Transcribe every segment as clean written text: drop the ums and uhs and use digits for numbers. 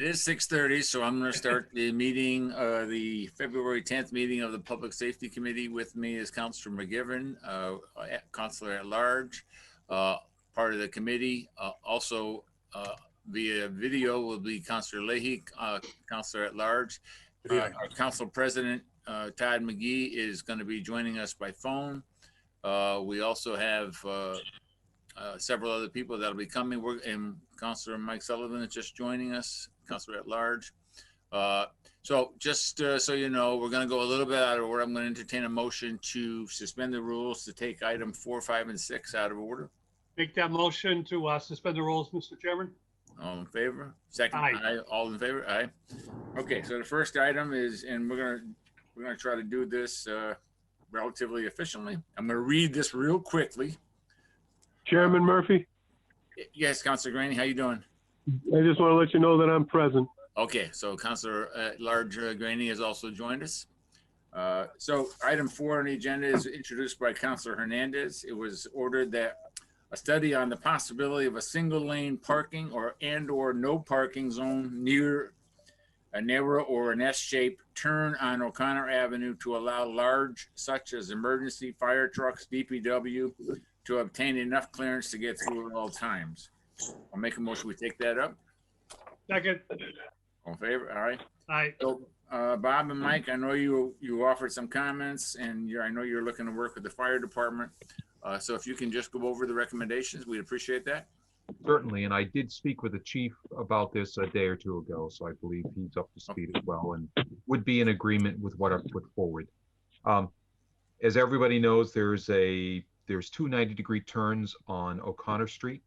It is 6:30, so I'm going to start the meeting, the February 10th meeting of the Public Safety Committee. With me is Councilor McGivern, Councilor at Large, part of the committee. Also via video will be Councilor Leahy, Councilor at Large. Our Council President, Todd McGee, is going to be joining us by phone. We also have several other people that'll be coming. And Councilor Mike Sullivan is just joining us, Councilor at Large. So just so you know, we're going to go a little bit out of order. I'm going to entertain a motion to suspend the rules to take item 4, 5, and 6 out of order. Make that motion to suspend the rules, Mr. Chairman. All in favor? Second, aye. Aye. All in favor? Aye. Okay, so the first item is, and we're gonna try to do this relatively efficiently. I'm going to read this real quickly. Chairman Murphy, Yes, Councilor Graney, how you doing? I just want to let you know that I'm present. Okay, so Councilor at Large Graney has also joined us. So item 4 on the agenda is introduced by Councilor Hernandez. It was ordered that a study on the possibility of a single lane parking or no parking zone near a narrow or an S-shaped turn on O'Connor Avenue to allow large, such as emergency fire trucks, DPW, to obtain enough clearance to get through at all times. I'll make a motion, we take that up. Second. All in favor? All right. Aye. So, Bob and Mike, I know you offered some comments, and I know you're looking to work with the fire department. So if you can just go over the recommendations, we'd appreciate that. Certainly, and I did speak with the chief about this a day or two ago, so I believe he's up to speed as well and would be in agreement with what I've put forward. As everybody knows, there's 2 90-degree turns on O'Connor Street.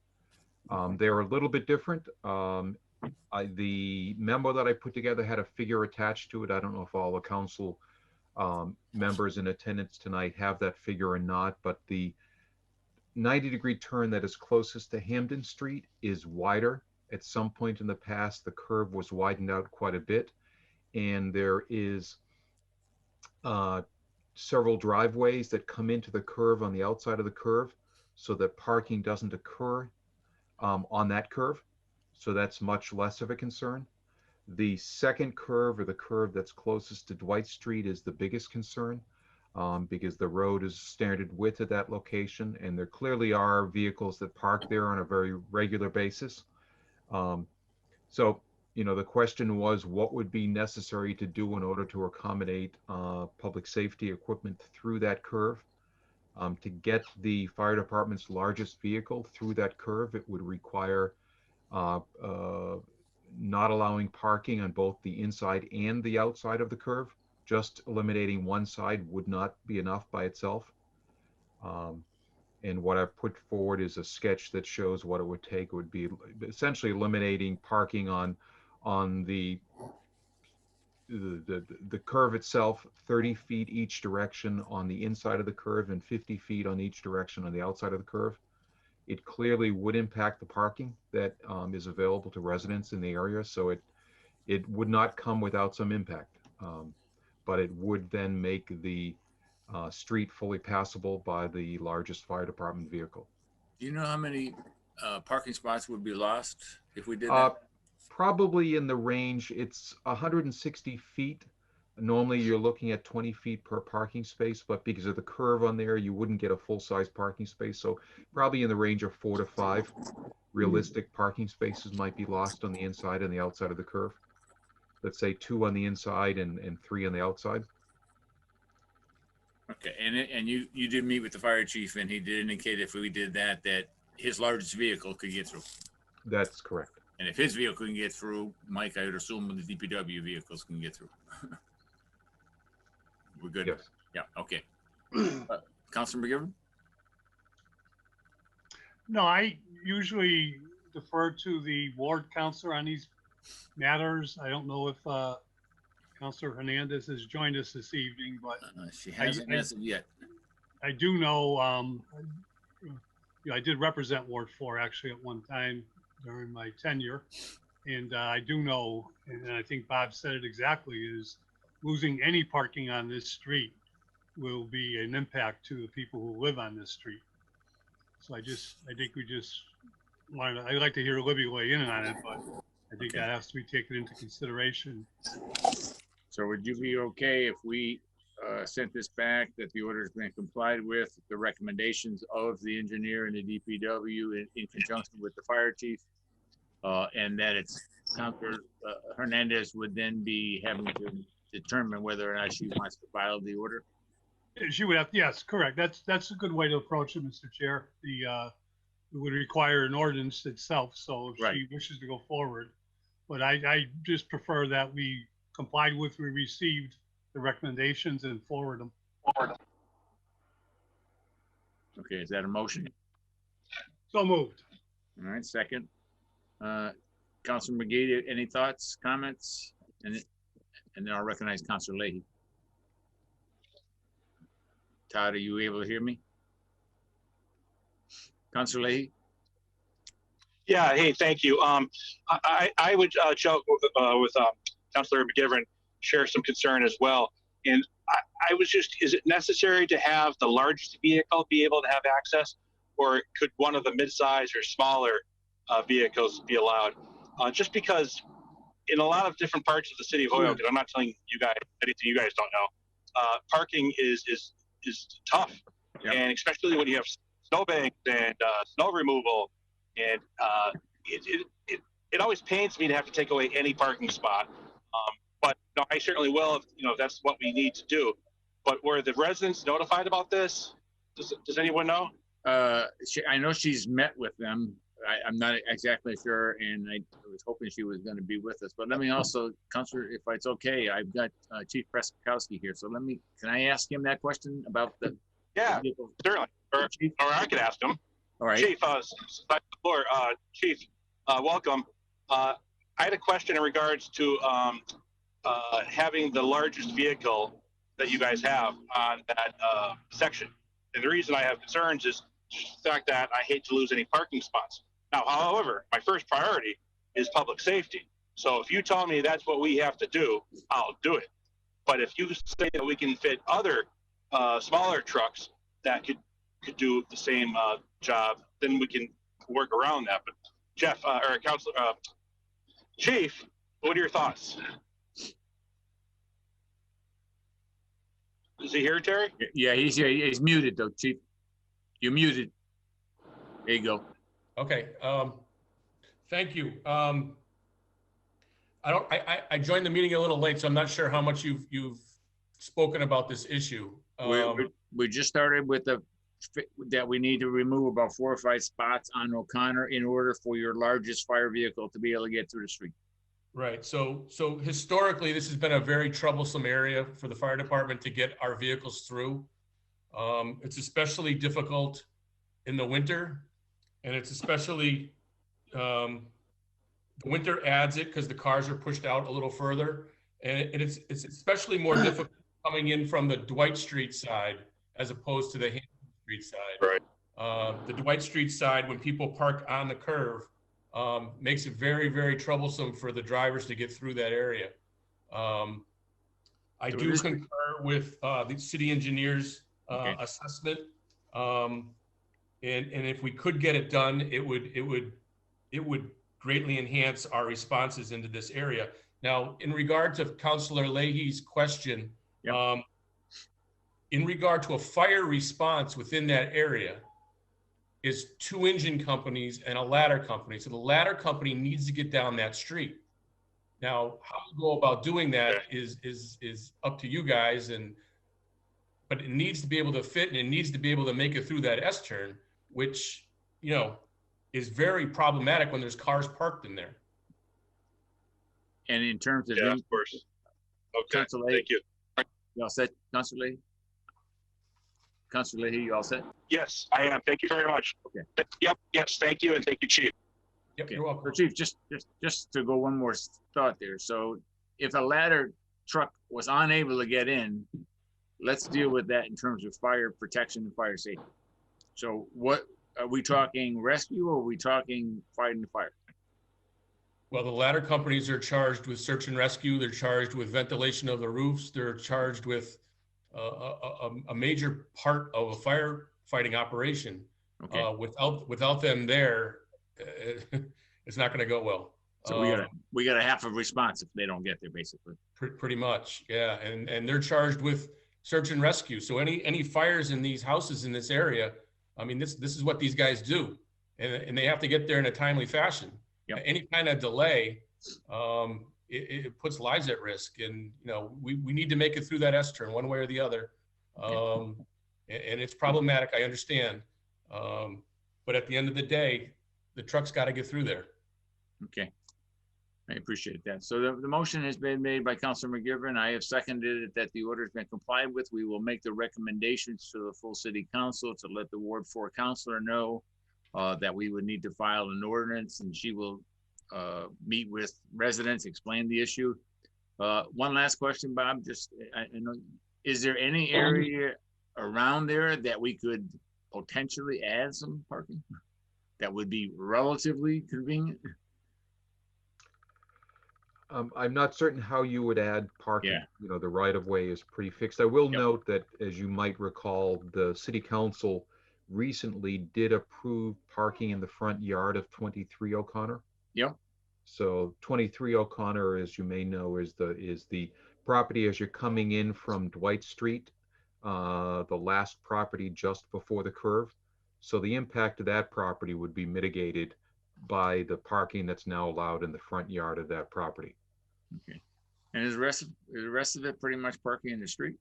They're a little bit different. The memo that I put together had a figure attached to it. I don't know if all the council members in attendance tonight have that figure or not, but the 90-degree turn that is closest to Hampden Street is wider. At some point in the past, the curve was widened out quite a bit, and there is several driveways that come into the curve on the outside of the curve so that parking doesn't occur on that curve. So that's much less of a concern. The second curve, or the curve that's closest to Dwight Street, is the biggest concern because the road is standard width at that location, and there clearly are vehicles that park there on a very regular basis. So, you know, the question was, what would be necessary to do in order to accommodate public safety equipment through that curve? To get the fire department's largest vehicle through that curve, it would require not allowing parking on both the inside and the outside of the curve. Just eliminating one side would not be enough by itself. And what I've put forward is a sketch that shows what it would take. It would be essentially eliminating parking on the curve itself, 30 feet each direction on the inside of the curve and 50 feet on each direction on the outside of the curve. It clearly would impact the parking that is available to residents in the area, so it would not come without some impact, but it would then make the street fully passable by the largest fire department vehicle. Do you know how many parking spots would be lost if we did that? Probably in the range, it's 160 feet. Normally you're looking at 20 feet per parking space, but because of the curve on there, you wouldn't get a full-size parking space. So probably in the range of 4 to 5 realistic parking spaces might be lost on the inside and the outside of the curve. Let's say 2 on the inside and 3 on the outside. Okay, and you did meet with the fire chief, and he did indicate if we did that his largest vehicle could get through. That's correct. And if his vehicle can get through, Mike, I would assume the DPW vehicles can get through. We're good. Yes. Yeah. Okay. Councilor McGivern? No, I usually defer to the ward councilor on these matters. I don't know if Councilor Hernandez has joined us this evening, but She hasn't as of yet. I do know, I did represent Ward 4 actually at one time during my tenure. And I do know, and I think Bob said it exactly, is losing any parking on this street will be an impact to the people who live on this street. So I think we just wanted to, I'd like to hear Libby weigh in on it, but I think Okay. that has to be taken into consideration. So would you be okay if we sent this back, that the order has been complied with, the recommendations of the engineer and the DPW in conjunction with the fire chief? And that it's Counselor Hernandez would then be having to determine whether or not she wants to file the order? She would have, yes, correct. That's a good way to approach it, Mr. Chair. It would require an ordinance itself, so if Right. she wishes to go forward. But I just prefer that we complied with, we received the recommendations and forward them. Okay, is that a motion? So moved. All right, second. Counselor McGee, any thoughts, comments? And then I'll recognize Counselor Leahy. Todd, are you able to hear me? Counselor Leahy? Yeah, hey, thank you. I would joke with Councilor McGivern, share some concern as well. And I was just, is it necessary to have the largest vehicle be able to have access? Or could one of the mid-size or smaller vehicles be allowed? Just because in a lot of different parts of the city of Hoyoke, and I'm not telling you guys anything you guys don't know, parking is tough. Yep. And especially when you have snowbanks and snow removal, and it always pains me to have to take away any parking spot. But no, I certainly will if that's what we need to do. But were the residents notified about this? Does anyone know? I know she's met with them. I'm not exactly sure, and I was hoping she was going to be with us. But let me also, Counselor, if it's okay, I've got Chief Preskowski here. So can I ask him that question about the? Yeah, certainly. Or I could ask him. All right. Chief, floor. Chief, welcome. I had a question in regards to having the largest vehicle that you guys have on that section. And the reason I have concerns is the fact that I hate to lose any parking spots. Now, however, my first priority is public safety. So if you tell me that's what we have to do, I'll do it. But if you say that we can fit other smaller trucks that could do the same job, then we can work around that. But Jeff, or Counselor, Chief, what are your thoughts? Is he here, Terry? Yeah, he's here. He's muted though, Chief. You're muted. There you go. Okay. Thank you. I joined the meeting a little late, so I'm not sure how much you've spoken about this issue. We just started with that we need to remove about 4 or 5 spots on O'Connor in order for your largest fire vehicle to be able to get through the street. Right. So historically, this has been a very troublesome area for the fire department to get our vehicles through. It's especially difficult in the winter, and it's especially the winter adds it because the cars are pushed out a little further, and it's especially more difficult coming in from the Dwight Street side as opposed to the Hampton Street side. Right. The Dwight Street side, when people park on the curve, makes it very, very troublesome for the drivers to get through that area. I do concur with the city engineer's assessment, and if we could get it done, it would greatly enhance our responses into this area. Now, in regard to Councilor Leahy's question, in regard to a fire response within that area, is 2 engine companies and a ladder company. So the ladder company needs to get down that street. Now, how you go about doing that is up to you guys, but it needs to be able to fit and it needs to be able to make it through that S-turn, which, is very problematic when there's cars parked in there. And in terms of, of course. Okay, Councilor thank you. You all set, Councilor Leahy? Councilor Leahy, you all set? Yes, I am. Thank you very much. Okay. Yep. Yes. Thank you. And thank you, Chief. Yep, Okay. you're welcome. So Chief, just to go one more thought there. So if a ladder truck was unable to get in, let's deal with that in terms of fire protection and fire safety. So what, are we talking rescue or are we talking fighting the fire? Well, the ladder companies are charged with search and rescue. They're charged with ventilation of the roofs. They're charged with a major part of a firefighting operation. Okay. Without them there, it's not going to go well. So we got a half a response if they don't get there, basically. Pretty much, yeah. And they're charged with search and rescue. So any fires in these houses in this area, I mean, this is what these guys do, and they have to get there in a timely fashion. Yep. Any kind of delay, it puts lives at risk. And we need to make it through that S turn one way or the other. And it's problematic, I understand. But at the end of the day, the truck's got to get through there. Okay. I appreciate that. So the motion has been made by Councilor McGivern. I have seconded it that the order has been complied with. We will make the recommendations to the full city council to let the Ward 4 councilor know that we would need to file an ordinance, and she will meet with residents, explain the issue. One last question, Bob, I know, is there any area around there that we could potentially add some parking that would be relatively convenient? I'm not certain how you would add parking. Yeah. The right of way is pretty fixed. I will Yep. note that, as you might recall, the city council recently did approve parking in the front yard of 23 O'Connor. Yep. So 23 O'Connor, as you may know, is the property as you're coming in from Dwight Street, the last property just before the curve. So the impact of that property would be mitigated by the parking that's now allowed in the front yard of that property. Okay. And is the rest of it pretty much parking in the street?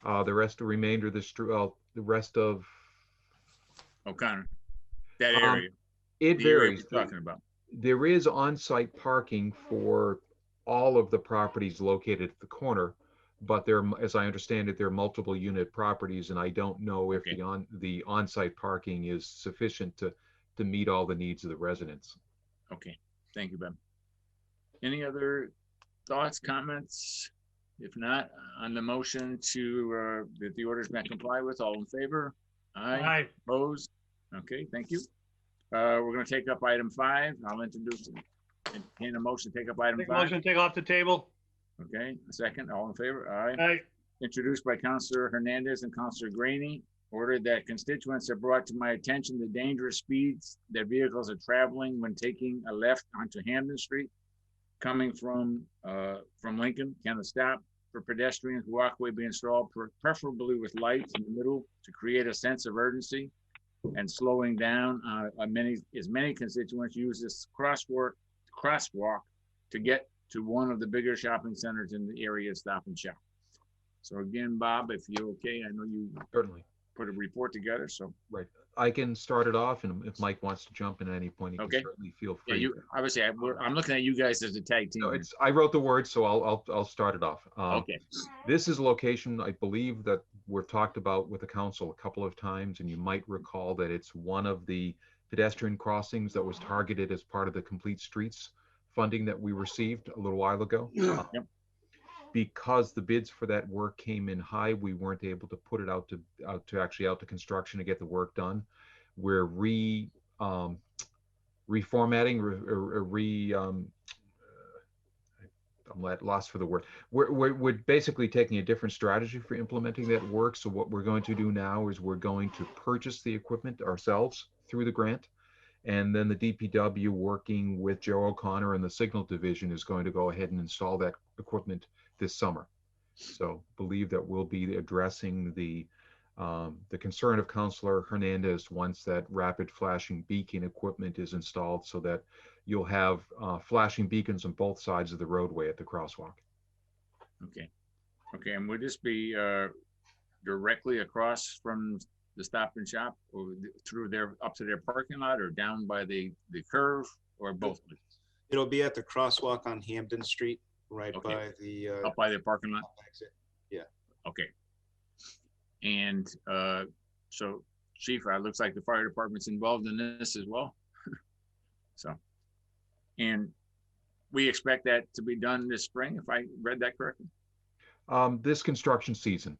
The remainder of the street, the rest of O'Connor, that area. It the area varies. we're talking about. There is on-site parking for all of the properties located at the corner, but there, as I understand it, there are multiple unit properties, and I don't know if the on-site parking is sufficient to meet all the needs of the residents. Okay, thank you, Ben. Any other thoughts, comments? If not, on the motion to that the order's been complied with, all in favor? Aye. Opposed? Okay, thank you. We're going to take up item 5. I'll introduce and a motion to take up item 5. Motion to take off the table. Okay, a second. All in favor? Aye. Aye. Introduced by Councilor Hernandez and Councilor Graney. Ordered that constituents have brought to my attention the dangerous speeds that vehicles are traveling when taking a left onto Hampden Street, coming from Lincoln. Can a stop for pedestrians walkway be installed, preferably with lights in the middle, to create a sense of urgency and slowing down. As many constituents use this crosswalk to get to one of the bigger shopping centers in the area, Stop and Shop. So again, Bob, if you're okay, I know you Certainly put a report together, so. Right. I can start it off, and if Mike wants to jump in at any point, he can Okay. certainly feel Yeah, free. obviously, I'm looking at you guys as a tag team. No, I wrote the words, so I'll start it off. Okay. This is a location I believe that we've talked about with the council a couple of times, and you might recall that it's one of the pedestrian crossings that was targeted as part of the Complete Streets funding that we received a little while ago. Yep. Because the bids for that work came in high, we weren't able to put it out to construction to get the work done. We're reformatting, I'm at loss for the word. We're basically taking a different strategy for implementing that work. So what we're going to do now is we're going to purchase the equipment ourselves through the grant. And then the DPW, working with Joe O'Connor and the Signal Division, is going to go ahead and install that equipment this summer. So believe that we'll be addressing the concern of Councilor Hernandez once that rapid flashing beacon equipment is installed, so that you'll have flashing beacons on both sides of the roadway at the crosswalk. Okay. Okay, and would this be directly across from the Stop and Shop, or through their up to their parking lot, or down by the curve, or both? It'll be at the crosswalk on Hampden Street, right Okay. by the Up by their parking lot? exit. Yeah. Okay. And so, Chief, it looks like the fire department's involved in this as well. So, and we expect that to be done this spring, if I read that correctly? This construction season,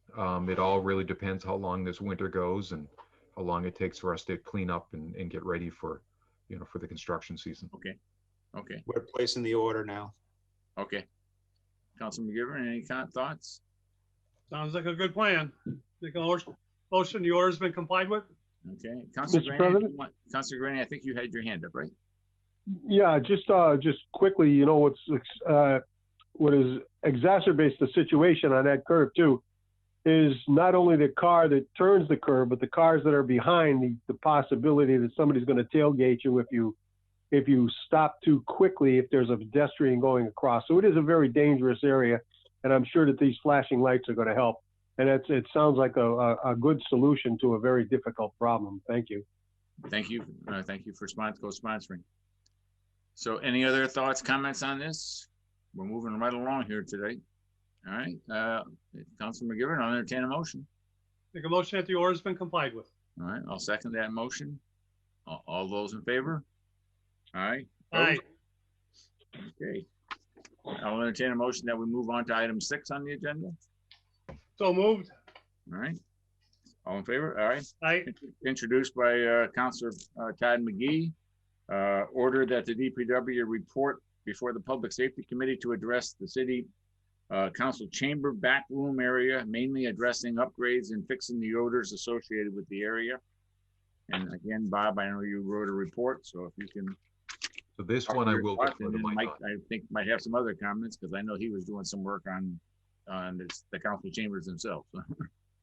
it all really depends how long this winter goes and how long it takes for us to clean up and get ready for, for the construction season. Okay. Okay. We're placing the order now. Okay. Councilman McGivern, any thoughts? Sounds like a good plan. Make a motion, the order's been complied with? Okay. Councilor Mr. Granny, President? Councilor Granny, I think you had your hand up, right? Yeah, just quickly, what exacerbates the situation on that curve too is not only the car that turns the curve, but the cars that are behind, the possibility that somebody's going to tailgate you if you stop too quickly, if there's a pedestrian going across. So it is a very dangerous area, and I'm sure that these flashing lights are going to help. And it sounds like a good solution to a very difficult problem. Thank you. Thank you. Thank you for co-sponsoring. So any other thoughts, comments on this? We're moving right along here today. All right. Councilor McGivern, I'll entertain a motion. Make a motion that the order has been complied with. All right. I'll second that motion. All those in favor? All right. Aye. Okay. I'll entertain a motion that we move on to item 6 on the agenda. So moved. All right. All in favor? All right. Aye. Introduced by Councilor Todd McGee. Order that the DPW report before the Public Safety Committee to address the city council chamber back room area, mainly addressing upgrades and fixing the odors associated with the area. And again, Bob, I know you wrote a report, so if you can. So this one I will defer to Mike Mike, on. I think might have some other comments because I know he was doing some work on the council chambers themselves.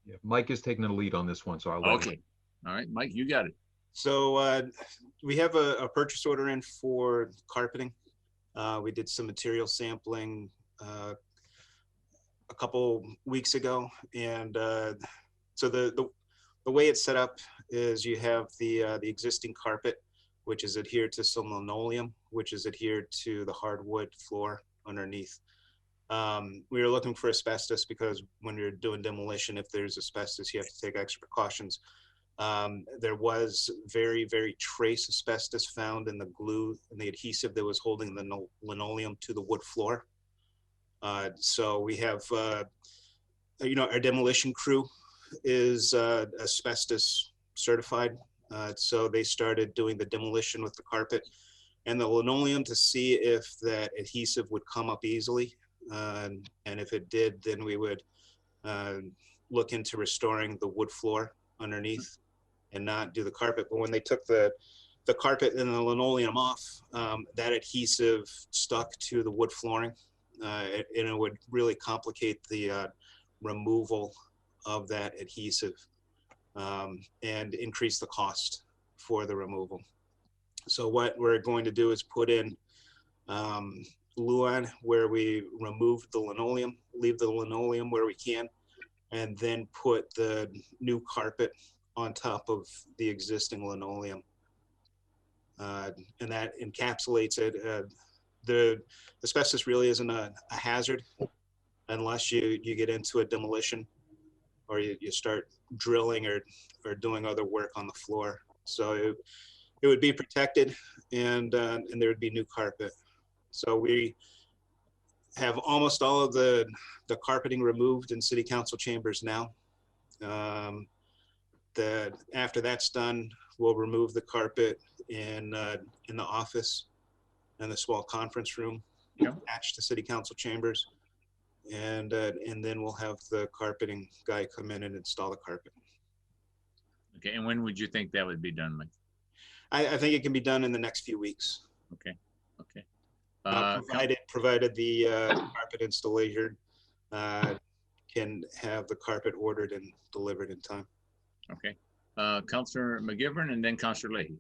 Yeah, Mike is taking the lead on this one, so I'll let Okay. All right, Mike, you got it. So we have a purchase order in for carpeting. We did some material sampling a couple weeks ago, and so the way it's set up is you have the existing carpet, which is adhered to some linoleum, which is adhered to the hardwood floor underneath. We were looking for asbestos because when you're doing demolition, if there's asbestos, you have to take extra precautions. There was very, very trace asbestos found in the glue and the adhesive that was holding the linoleum to the wood floor. So we have, our demolition crew is asbestos certified. So they started doing the demolition with the carpet and the linoleum to see if that adhesive would come up easily. And if it did, then we would look into restoring the wood floor underneath and not do the carpet. But when they took the carpet and the linoleum off, that adhesive stuck to the wood flooring, and it would really complicate the removal of that adhesive and increase the cost for the removal. So what we're going to do is put in Luan where we remove the linoleum, leave the linoleum where we can, and then put the new carpet on top of the existing linoleum. And that encapsulates it. The asbestos really isn't a hazard unless you get into a demolition or you start drilling or doing other work on the floor. So it would be protected and there would be new carpet. So we have almost all of the carpeting removed in city council chambers now. After that's done, we'll remove the carpet in the office and the small conference room attached to city council chambers. And then we'll have the carpeting guy come in and install the carpet. Okay, and when would you think that would be done, Mike? I think it can be done in the next few weeks. Okay, okay. Provided the carpet installer can have the carpet ordered and delivered in time. Okay. Councilor McGivern and then Councilor Leahy.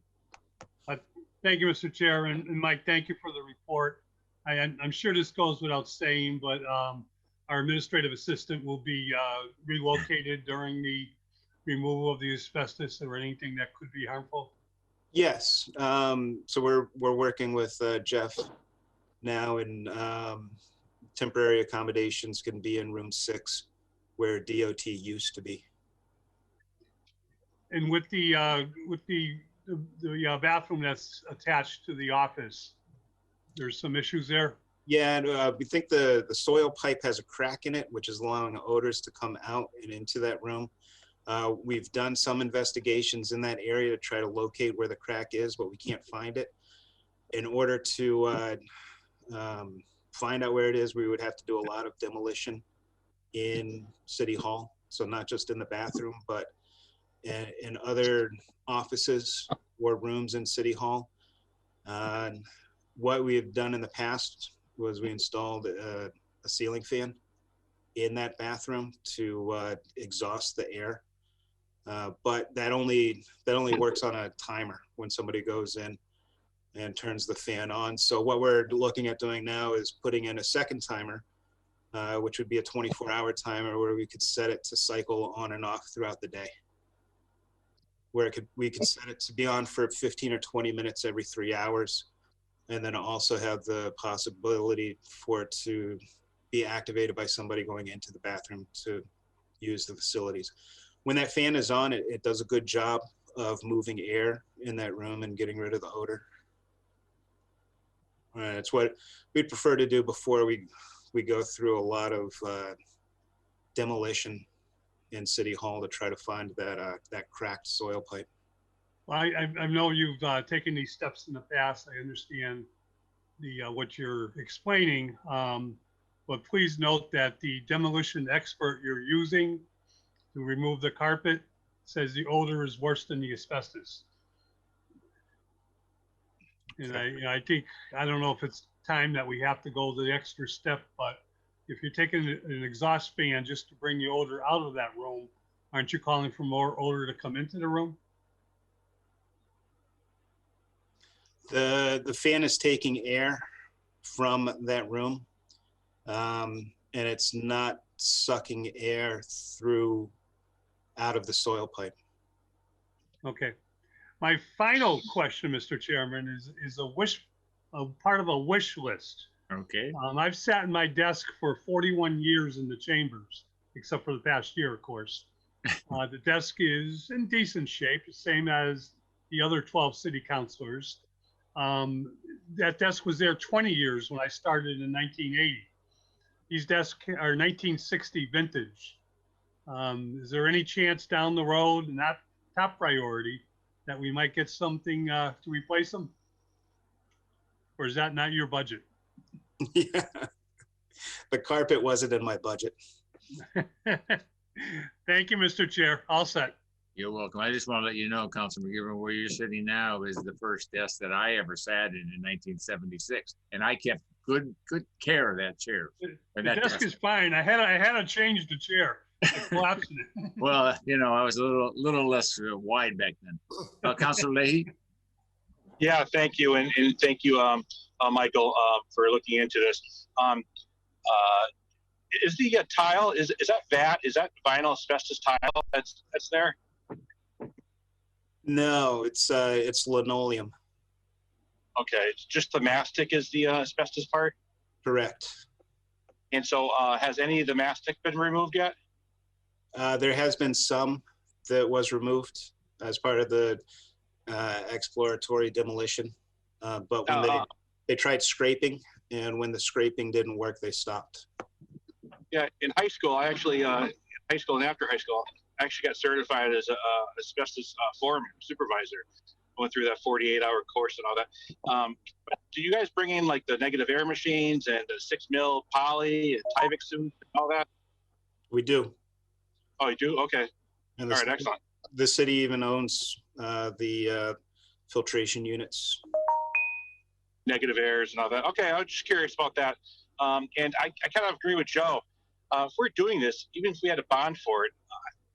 Thank you, Mr. Chair. And Mike, thank you for the report. I'm sure this goes without saying, but our administrative assistant will be relocated during the removal of the asbestos or anything that could be harmful. Yes. So we're working with Jeff now, and temporary accommodations can be in room 6 where DOT used to be. And with the bathroom that's attached to the office, there's some issues there. Yeah, and we think the soil pipe has a crack in it, which is allowing odors to come out and into that room. We've done some investigations in that area to try to locate where the crack is, but we can't find it. In order to find out where it is, we would have to do a lot of demolition in City Hall. So not just in the bathroom, but in other offices or rooms in City Hall. Uh, what we have done in the past was we installed a ceiling fan in that bathroom to exhaust the air. But that only works on a timer when somebody goes in and turns the fan on. So what we're looking at doing now is putting in a second timer, which would be a 24-hour timer where we could set it to cycle on and off throughout the day. Where we could set it to be on for 15 or 20 minutes every 3 hours, and then also have the possibility for it to be activated by somebody going into the bathroom to use the facilities. When that fan is on, it does a good job of moving air in that room and getting rid of the odor. It's what we'd prefer to do before we go through a lot of demolition in City Hall to try to find that cracked soil pipe. Well, I know you've taken these steps in the past. I understand what you're explaining, but please note that the demolition expert you're using to remove the carpet says the odor is worse than the asbestos. And I think, I don't know if it's time that we have to go the extra step, but if you're taking an exhaust fan just to bring the odor out of that room, aren't you calling for more odor to come into the room? The fan is taking air from that room, and it's not sucking air out of the soil pipe. Okay. My final question, Mr. Chairman, is a part of a wish list. Okay. I've sat in my desk for 41 years in the chambers, except for the past year, of course. The desk is in decent shape, the same as the other 12 city councilors. That desk was there 20 years when I started in 1980. These desks are 1960 vintage. Is there any chance down the road, not top priority, that we might get something to replace them? Or is that not your budget? Yeah. The carpet wasn't in my budget. Thank you, Mr. Chair. All set. You're welcome. I just want to let you know, Councilor McGivern, where you're sitting now is the first desk that I ever sat in 1976, and I kept good care of that chair. The desk is fine. I had to change the chair. I collapsed it. Well, I was a little less wide back then. Councilor Leahy. Yeah, thank you, and thank you, Michael, for looking into this. Is the tile is that vinyl asbestos tile that's there? No, it's linoleum. Okay, it's just the mastic is the asbestos part. Correct. And so, has any of the mastic been removed yet? There has been some that was removed as part of the exploratory demolition, but when they tried scraping, and when the scraping didn't work, they stopped. Yeah, in high school, I actually, high school and after high school, I actually got certified as a asbestos foreman supervisor. I went through that 48-hour course and all that. But do you guys bring in like the negative air machines and the 6 mil poly and Tyvek suit and all that? We do. Oh, you do? Okay. And all right, excellent. The city even owns the filtration units. Negative airs and all that. Okay, I was just curious about that. And I kind of agree with Joe. If we're doing this, even if we had a bond for it,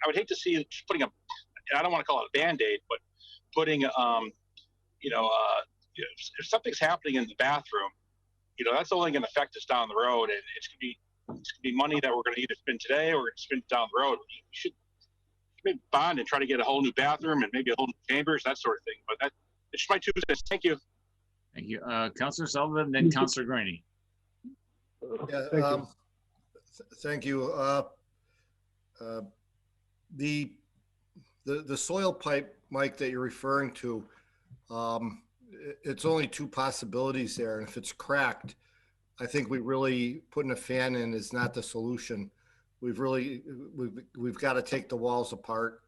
I would hate to see just putting I don't want to call it a Band-Aid, but putting, if something's happening in the bathroom, that's only going to affect us down the road, and it's going to be money that we're going to either spend today or spend down the road. We should maybe bond and try to get a whole new bathroom and maybe a whole new chambers, that sort of thing. But it's just my 2 cents. Thank you. Thank you. Councilor Sullivan, then Councilor Graney. Yeah, thank you. The soil pipe, Mike, that you're referring to, it's only 2 possibilities there. And if it's cracked, I think putting a fan in is not the solution. We've got to take the walls apart.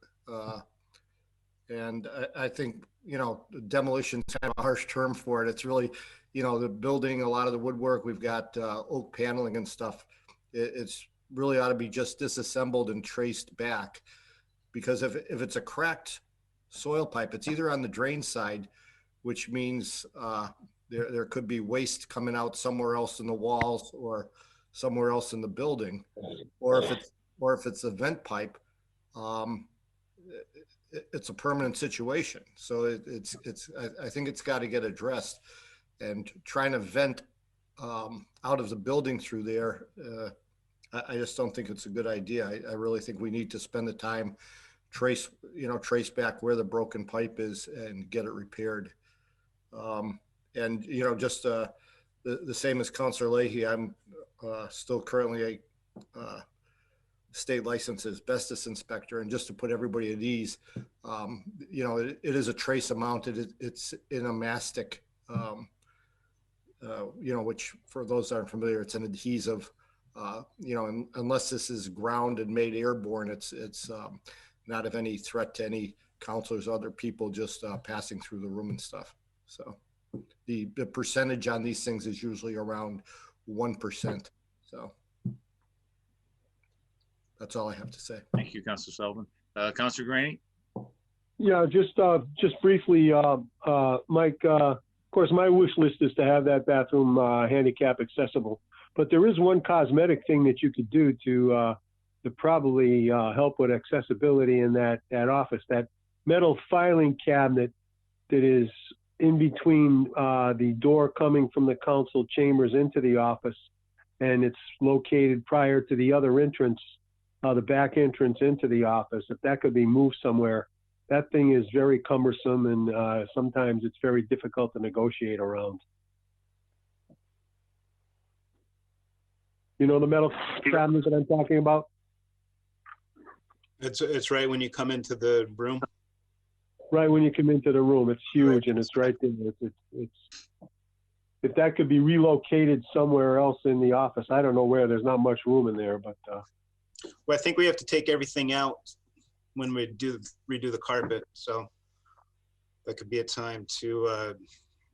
And I think, demolition is kind of a harsh term for it. It's really, the building, a lot of the woodwork, we've got oak paneling and stuff. It's really ought to be just disassembled and traced back, because if it's a cracked soil pipe, it's either on the drain side, which means there could be waste coming out somewhere else in the walls or somewhere else in the building, or if it's a vent pipe, it's a permanent situation. So I think it's got to get addressed, and trying to vent out of the building through there, I just don't think it's a good idea. I really think we need to spend the time, trace back where the broken pipe is and get it repaired. And, just the same as Councilor Leahy, I'm still currently a state licensed asbestos inspector. And just to put everybody at ease, it is a trace amount. It's in a mastic, which for those that aren't familiar, it's an adhesive. Unless this is ground and made airborne, it's not of any threat to any counselors, other people just passing through the room and stuff. So the percentage on these things is usually around 1%. So that's all I have to say. Thank you, Councilor Sullivan. Councilor Graney? Yeah, just briefly, Mike, of course, my wish list is to have that bathroom handicap accessible. But there is one cosmetic thing that you could do to probably help with accessibility in that office. That metal filing cabinet that is in between the door coming from the council chambers into the office, and it's located prior to the other entrance, the back entrance into the office. If that could be moved somewhere, that thing is very cumbersome, and sometimes it's very difficult to negotiate around. You know the metal cabinet that I'm talking about? It's right when you come into the room. Right when you come into the room, it's huge, and it's right there. It's if that could be relocated somewhere else in the office, I don't know where. There's not much room in there, but. Well, I think we have to take everything out when we redo the carpet, so that could be a time to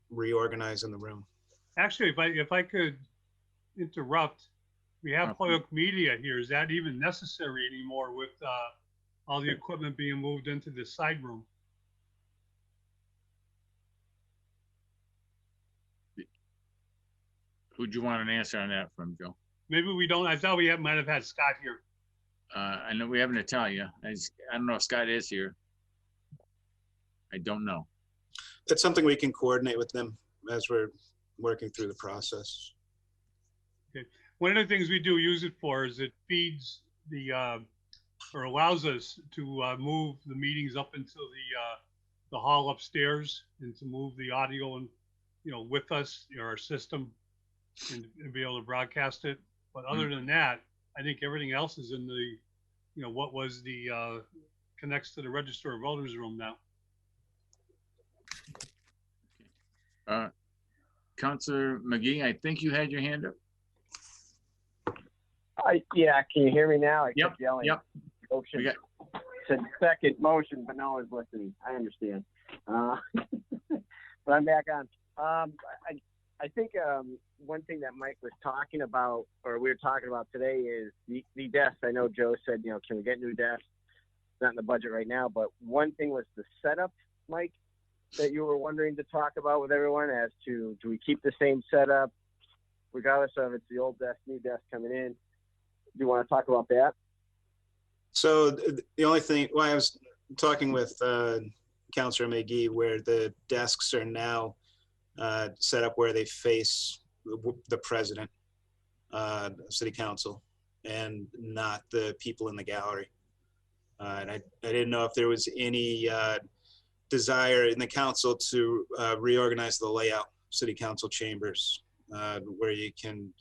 reorganize in the room. Actually, if I could interrupt, we have public media here. Is that even necessary anymore with all the equipment being moved into the side room? Who'd you want an answer on that from, Joe? Maybe we don't. I thought we might have had Scott here. I know we have Natalia. I don't know if Scott is here. I don't know. That's something we can coordinate with them as we're working through the process. Okay. One of the things we do use it for is it feeds the or allows us to move the meetings up into the hall upstairs, and to move the audio and with us, our system, and be able to broadcast it. But other than that, I think everything else is in the what was the connects to the Register of Voters room now. Councilor McGee, I think you had your hand up. Yeah, can you hear me now? I kept Yep. yelling. Yep. Motion. Said second motion, but no one's listening. I understand. But I'm back on. I think one thing that Mike was talking about, or we were talking about today, is the desks. I know Joe said, can we get new desks? It's not in the budget right now, but one thing was the setup, Mike, that you were wondering to talk about with everyone as to, do we keep the same setup regardless of it's the old desk, new desk coming in? Do you want to talk about that? So the only thing, well, I was talking with Councilor McGee, where the desks are now set up where they face the president, city council, and not the people in the gallery. And I didn't know if there was any desire in the council to reorganize the layout, city council chambers, where you can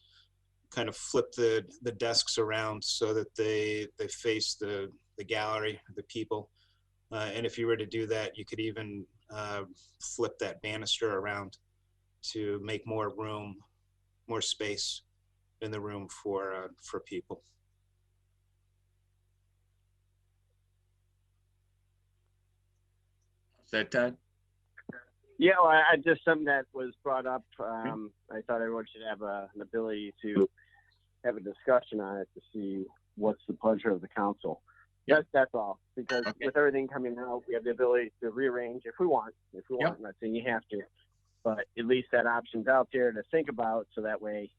kind of flip the desks around so that they face the gallery, the people. And if you were to do that, you could even flip that banister around to make more room, more space in the room for people. Is that Todd? Yeah, well, I just something that was brought up. I thought everyone should have an ability to have a discussion on it to see what's the pleasure of the council. That's all. Because with everything coming out, we have the ability to rearrange if we want. I'm not saying you have to, but at least that option's out there to think about. So that way,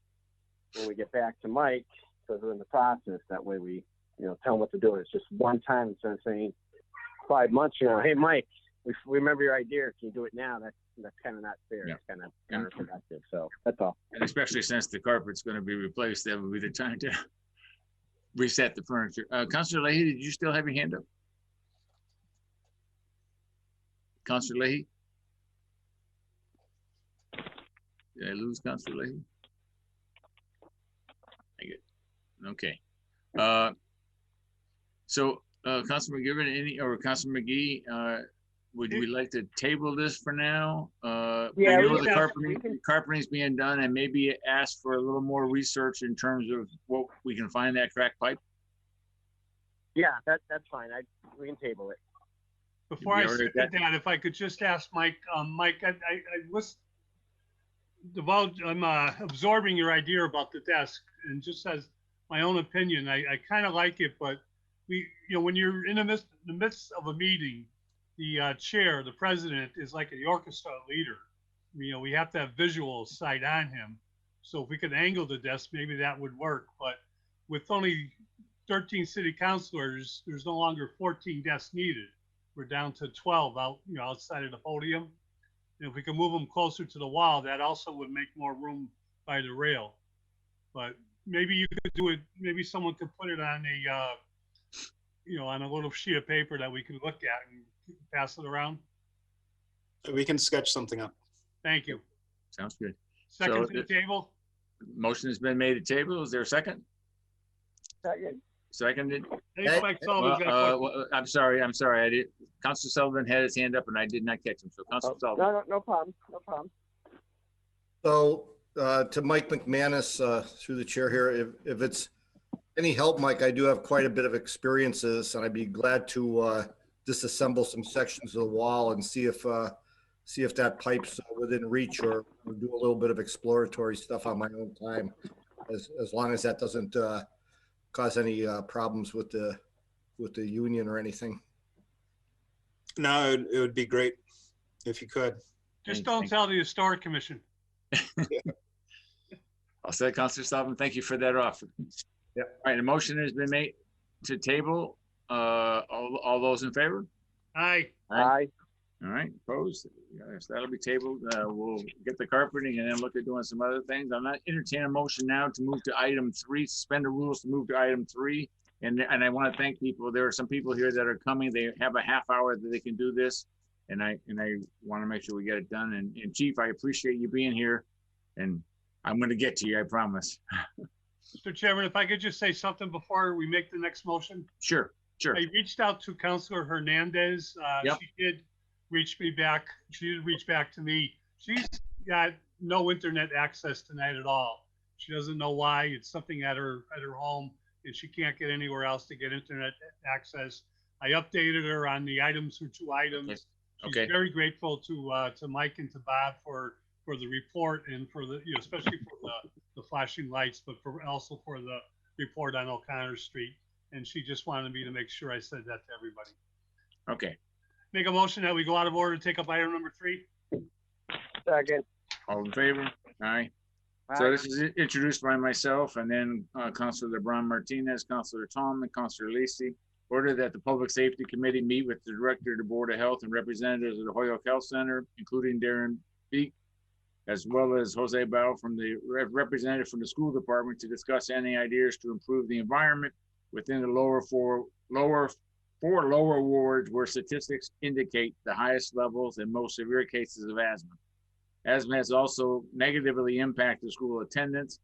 when we get back to Mike, because we're in the process, that way we, tell him what to do. It's just one time instead of saying 5 months, hey, Mike, we remember your idea. Can you do it now? That's kind of not fair. Yeah. It's kind of counterproductive. So that's all. And especially since the carpet's going to be replaced, that would be the time to reset the furniture. Councilor Leahy, did you still have your hand up? Councilor Leahy? Did I lose Councilor Leahy? I get okay. So Councilor McGivern, or Councilor McGee, would we like to table this for now? Yeah, we know we the can- carpeting's being done, and maybe ask for a little more research in terms of what we can find that cracked pipe. Yeah, that's fine. We can table it. Before I You already second got- that, if I could just ask Mike, Mike, I was I'm absorbing your idea about the desk, and just as my own opinion, I kind of like it, but when you're in the midst of a meeting, the chair, the president, is like the orchestra leader. We have to have visual sight on him. So if we could angle the desk, maybe that would work. But with only 13 city councilors, there's no longer 14 desks needed. We're down to 12 outside of the podium. And if we can move them closer to the wall, that also would make more room by the rail. But maybe you could do it. Maybe someone could put it on on a little sheet of paper that we could look at and pass it around. We can sketch something up. Thank you. Sounds good. Second So to the table. Motion has been made to table. Is there a second? Second. Seconded. Hey, Mike Sullivan's got a question. I'm sorry. I did. Councilor Sullivan had his hand up, and I did not catch him. So Councilor Sullivan. No problem. So to Mike McManus, through the chair here, if it's any help, Mike, I do have quite a bit of experiences, and I'd be glad to disassemble some sections of the wall and see if that pipe's within reach, or do a little bit of exploratory stuff on my own time, as long as that doesn't cause any problems with the union or anything. No, it would be great if you could. Just don't tell the Historic Commission. I'll say, Councilor Sullivan, thank you for that offer. Yeah. All right, a motion has been made to table. All those in favor? Aye. Aye. All right, opposed? Yes, that'll be tabled. We'll get the carpeting and then look at doing some other things. I'm not entertaining a motion now to move to item 3, suspend the rules to move to item 3. And I want to thank people. There are some people here that are coming. They have a half hour that they can do this. And I want to make sure we get it done. And Chief, I appreciate you being here. And I'm going to get to you, I promise. Mr. Chairman, if I could just say something before we make the next motion. Sure. I reached out to Councilor Hernandez. Yep. She did reach me back. She did reach back to me. She's got no internet access tonight at all. She doesn't know why. It's something at her home, and she can't get anywhere else to get internet access. I updated her on the items for 2 items. Yes. She's Okay. very grateful to Mike and to Bob for the report, and for the especially for the flashing lights, but also for the report on O'Connor Street. And she just wanted me to make sure I said that to everybody. Okay. Make a motion that we go out of order to take up item number 3. Second. All in favor? Aye. So this is introduced by myself, and then Councilor LeBron Martinez, Councilor Tom, and Councilor Lacey. Order that the Public Safety Committee meet with the Director of the Board of Health and representatives of the Holyoke Health Center, including Darren Beek, as well as Jose Bao from the representative from the school department, to discuss any ideas to improve the environment within the four lower wards where statistics indicate the highest levels and most severe cases of asthma. Asthma has also negatively impacted school attendance.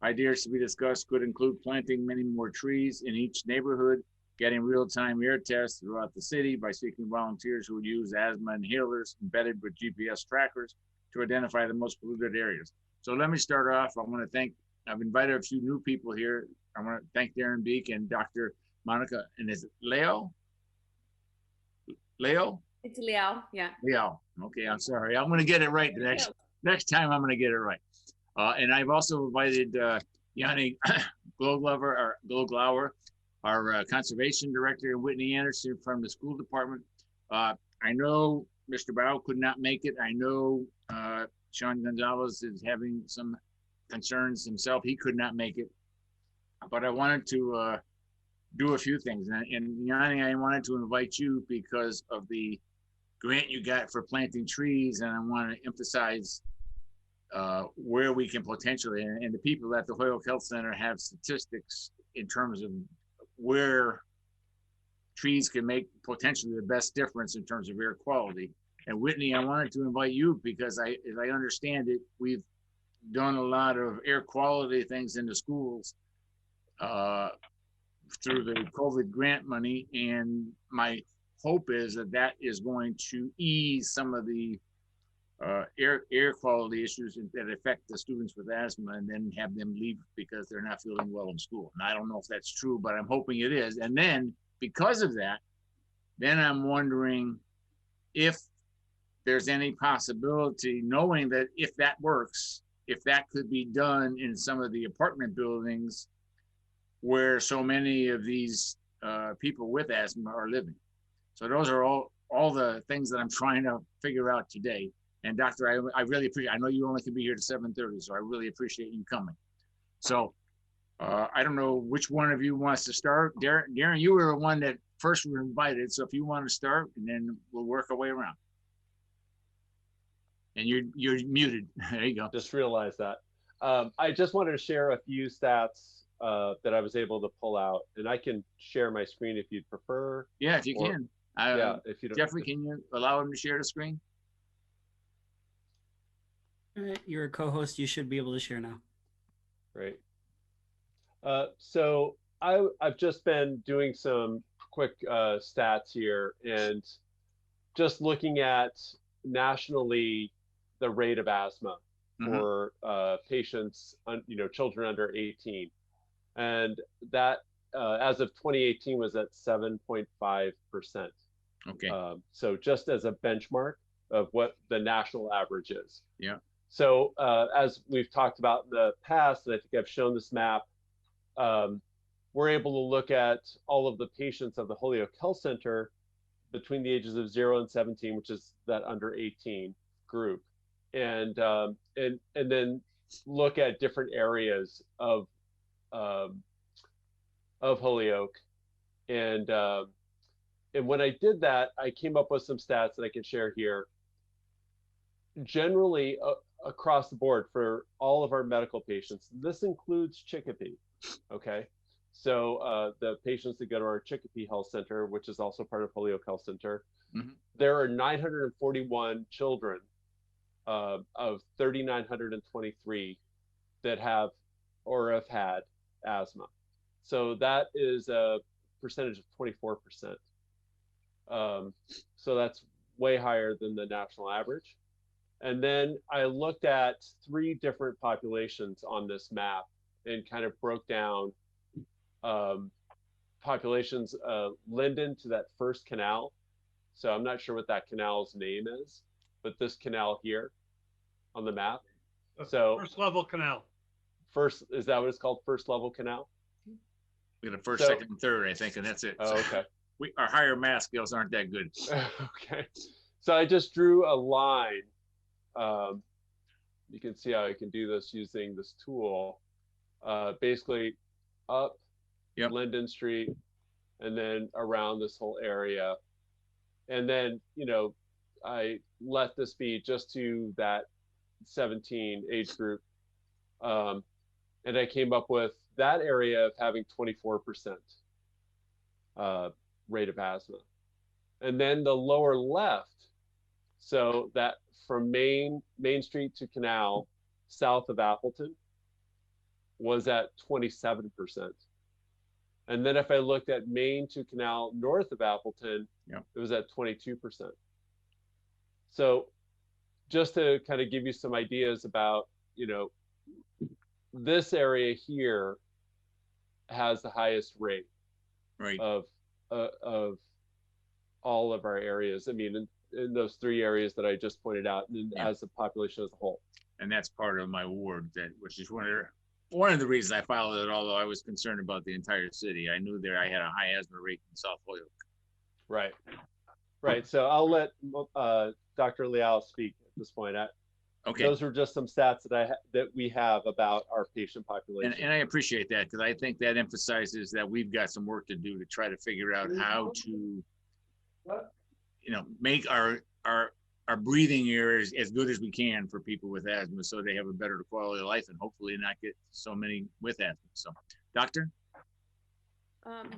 Ideas to be discussed could include planting many more trees in each neighborhood, getting real-time air tests throughout the city by seeking volunteers who would use asthma inhalers embedded with GPS trackers to identify the most polluted areas. So let me start off. I've invited a few new people here. I want to thank Darren Beek and Dr. Monica, and is it Leo? Leo? It's Leo, yeah. Leo. Okay, I'm sorry. I'm going to get it right the next time. I'm going to get it right. And I've also invited Yanni Gloglauer, our conservation director, Whitney Anderson from the school department. I know Mr. Bao could not make it. I know Sean Gonzalez is having some concerns himself. He could not make it. But I wanted to do a few things. And Yanni, I wanted to invite you because of the grant you got for planting trees. And I want to emphasize where we can potentially, and the people at the Holyoke Health Center have statistics in terms of where trees can make potentially the best difference in terms of air quality. And Whitney, I wanted to invite you because as I understand it, we've done a lot of air quality things in the schools through the COVID grant money. And my hope is that that is going to ease some of the air quality issues that affect the students with asthma, and then have them leave because they're not feeling well in school. And I don't know if that's true, but I'm hoping it is. And then because of that, then I'm wondering if there's any possibility, knowing that if that works, if that could be done in some of the apartment buildings where so many of these people with asthma are living. So those are all the things that I'm trying to figure out today. And Doctor, I really appreciate, I know you only can be here to 7:30, so I really appreciate you coming. So I don't know which one of you wants to start. Darren, you were the one that first were invited. So if you want to start, and then we'll work our way around. And you're muted. There you go. Just realized that. I just wanted to share a few stats that I was able to pull out, and I can share my screen if you'd prefer. Yeah, if you can. Yeah, if you don't. Jeffrey, can you allow him to share the screen? All right, you're a co-host. You should be able to share now. Great. So I've just been doing some quick stats here, and just looking at nationally the rate of asthma for patients, children under 18, and that as of 2018 was at 7.5%. Okay. So just as a benchmark of what the national average is. Yeah. So as we've talked about in the past, and I think I've shown this map, we're able to look at all of the patients of the Holyoke Health Center between the ages of 0 and 17, which is that under 18 group, and then look at different areas of Holyoke, and when I did that, I came up with some stats that I can share here. Generally, across the board for all of our medical patients, this includes Chicopee, okay? So the patients that go to our Chicopee Health Center, which is also part of Holyoke Health Center, there are 941 children of 3,923 that have or have had asthma. So that is a percentage of 24%. So that's way higher than the national average. And then I looked at 3 different populations on this map and kind of broke down populations Linden to that first canal. So I'm not sure what that canal's name is, but this canal here on the map. So first level canal. Is that what it's called? First level canal? We got a first, second, and third, I think, and that's it. Oh, okay. Our higher math skills aren't that good. Okay. So I just drew a line. You can see how I can do this using this tool. Basically up Linden Street and then around this whole area. And then, I let this be just to that 17 age group. And I came up with that area of having 24% rate of asthma. And then the lower left, so that from Main Street to Canal, south of Appleton, was at 27%. And then if I looked at Main to Canal, north of Appleton, it was at 22%. So just to kind of give you some ideas about, this area here has the highest rate of all of our areas. I mean, in those 3 areas that I just pointed out, and as the population as a whole. And that's part of my ward, which is where one of the reasons I followed it, although I was concerned about the entire city. I knew there I had a high asthma rate in South Holyoke. Right. Right. So I'll let Dr. Liao speak at this point. Okay. Those are just some stats that we have about our patient population. And I appreciate that, because I think that emphasizes that we've got some work to do to try to figure out how to, make our breathing air as good as we can for people with asthma, so they have a better quality of life and hopefully not get so many with asthma. So, doctor?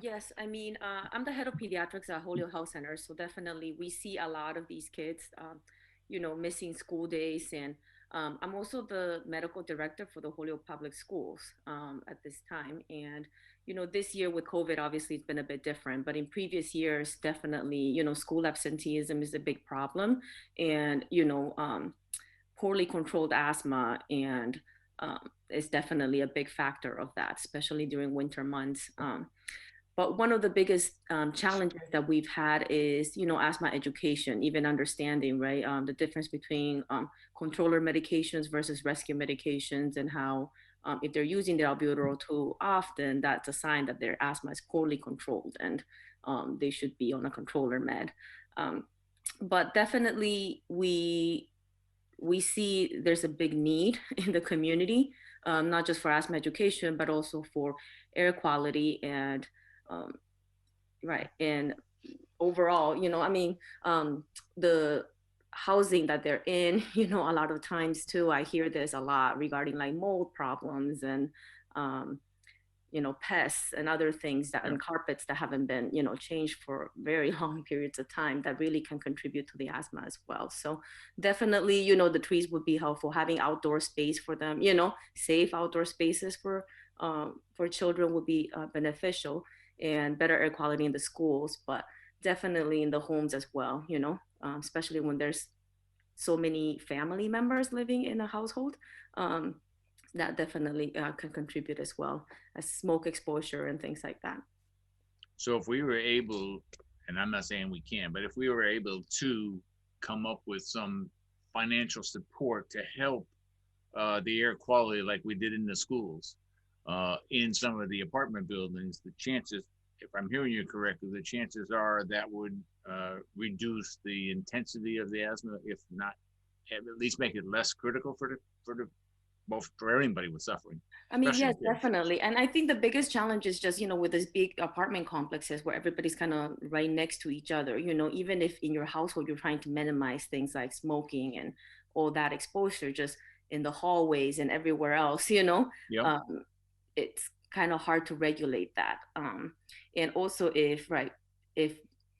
Yes, I mean, I'm the head of pediatrics at Holyoke Health Center, so definitely we see a lot of these kids, missing school days, and I'm also the medical director for the Holyoke Public Schools at this time. And this year with COVID, obviously it's been a bit different, but in previous years, definitely, school absenteeism is a big problem, and poorly controlled asthma and is definitely a big factor of that, especially during winter months. But one of the biggest challenges that we've had is, asthma education, even understanding, right, the difference between controller medications versus rescue medications, and how if they're using their albuterol too often, that's a sign that their asthma is poorly controlled and they should be on a controller med. But definitely we see there's a big need in the community, not just for asthma education, but also for air quality and right. And overall, the housing that they're in, a lot of times too, I hear this a lot regarding like mold problems and, pests and other things and carpets that haven't been, changed for very long periods of time that really can contribute to the asthma as well. So definitely, the trees would be helpful. Having outdoor space for them, safe outdoor spaces for children would be beneficial, and better air quality in the schools, but definitely in the homes as well, especially when there's so many family members living in a household. That definitely can contribute as well as smoke exposure and things like that. So if we were able, and I'm not saying we can, but if we were able to come up with some financial support to help the air quality like we did in the schools, in some of the apartment buildings, the chances, if I'm hearing you correctly, the chances are that would reduce the intensity of the asthma, if not, at least make it less critical for everybody with suffering. I mean, yes, definitely. And I think the biggest challenge is just, with these big apartment complexes where everybody's kind of right next to each other, even if in your household, you're trying to minimize things like smoking and all that exposure, just in the hallways and everywhere else, it's kind of hard to regulate that. And also if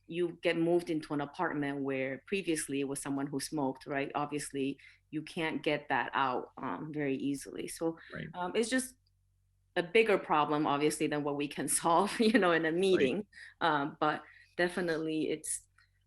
you get moved into an apartment where previously it was someone who smoked, right? Obviously you can't get that out very easily. So it's just a bigger problem, obviously, than what we can solve, in a meeting. But definitely it's,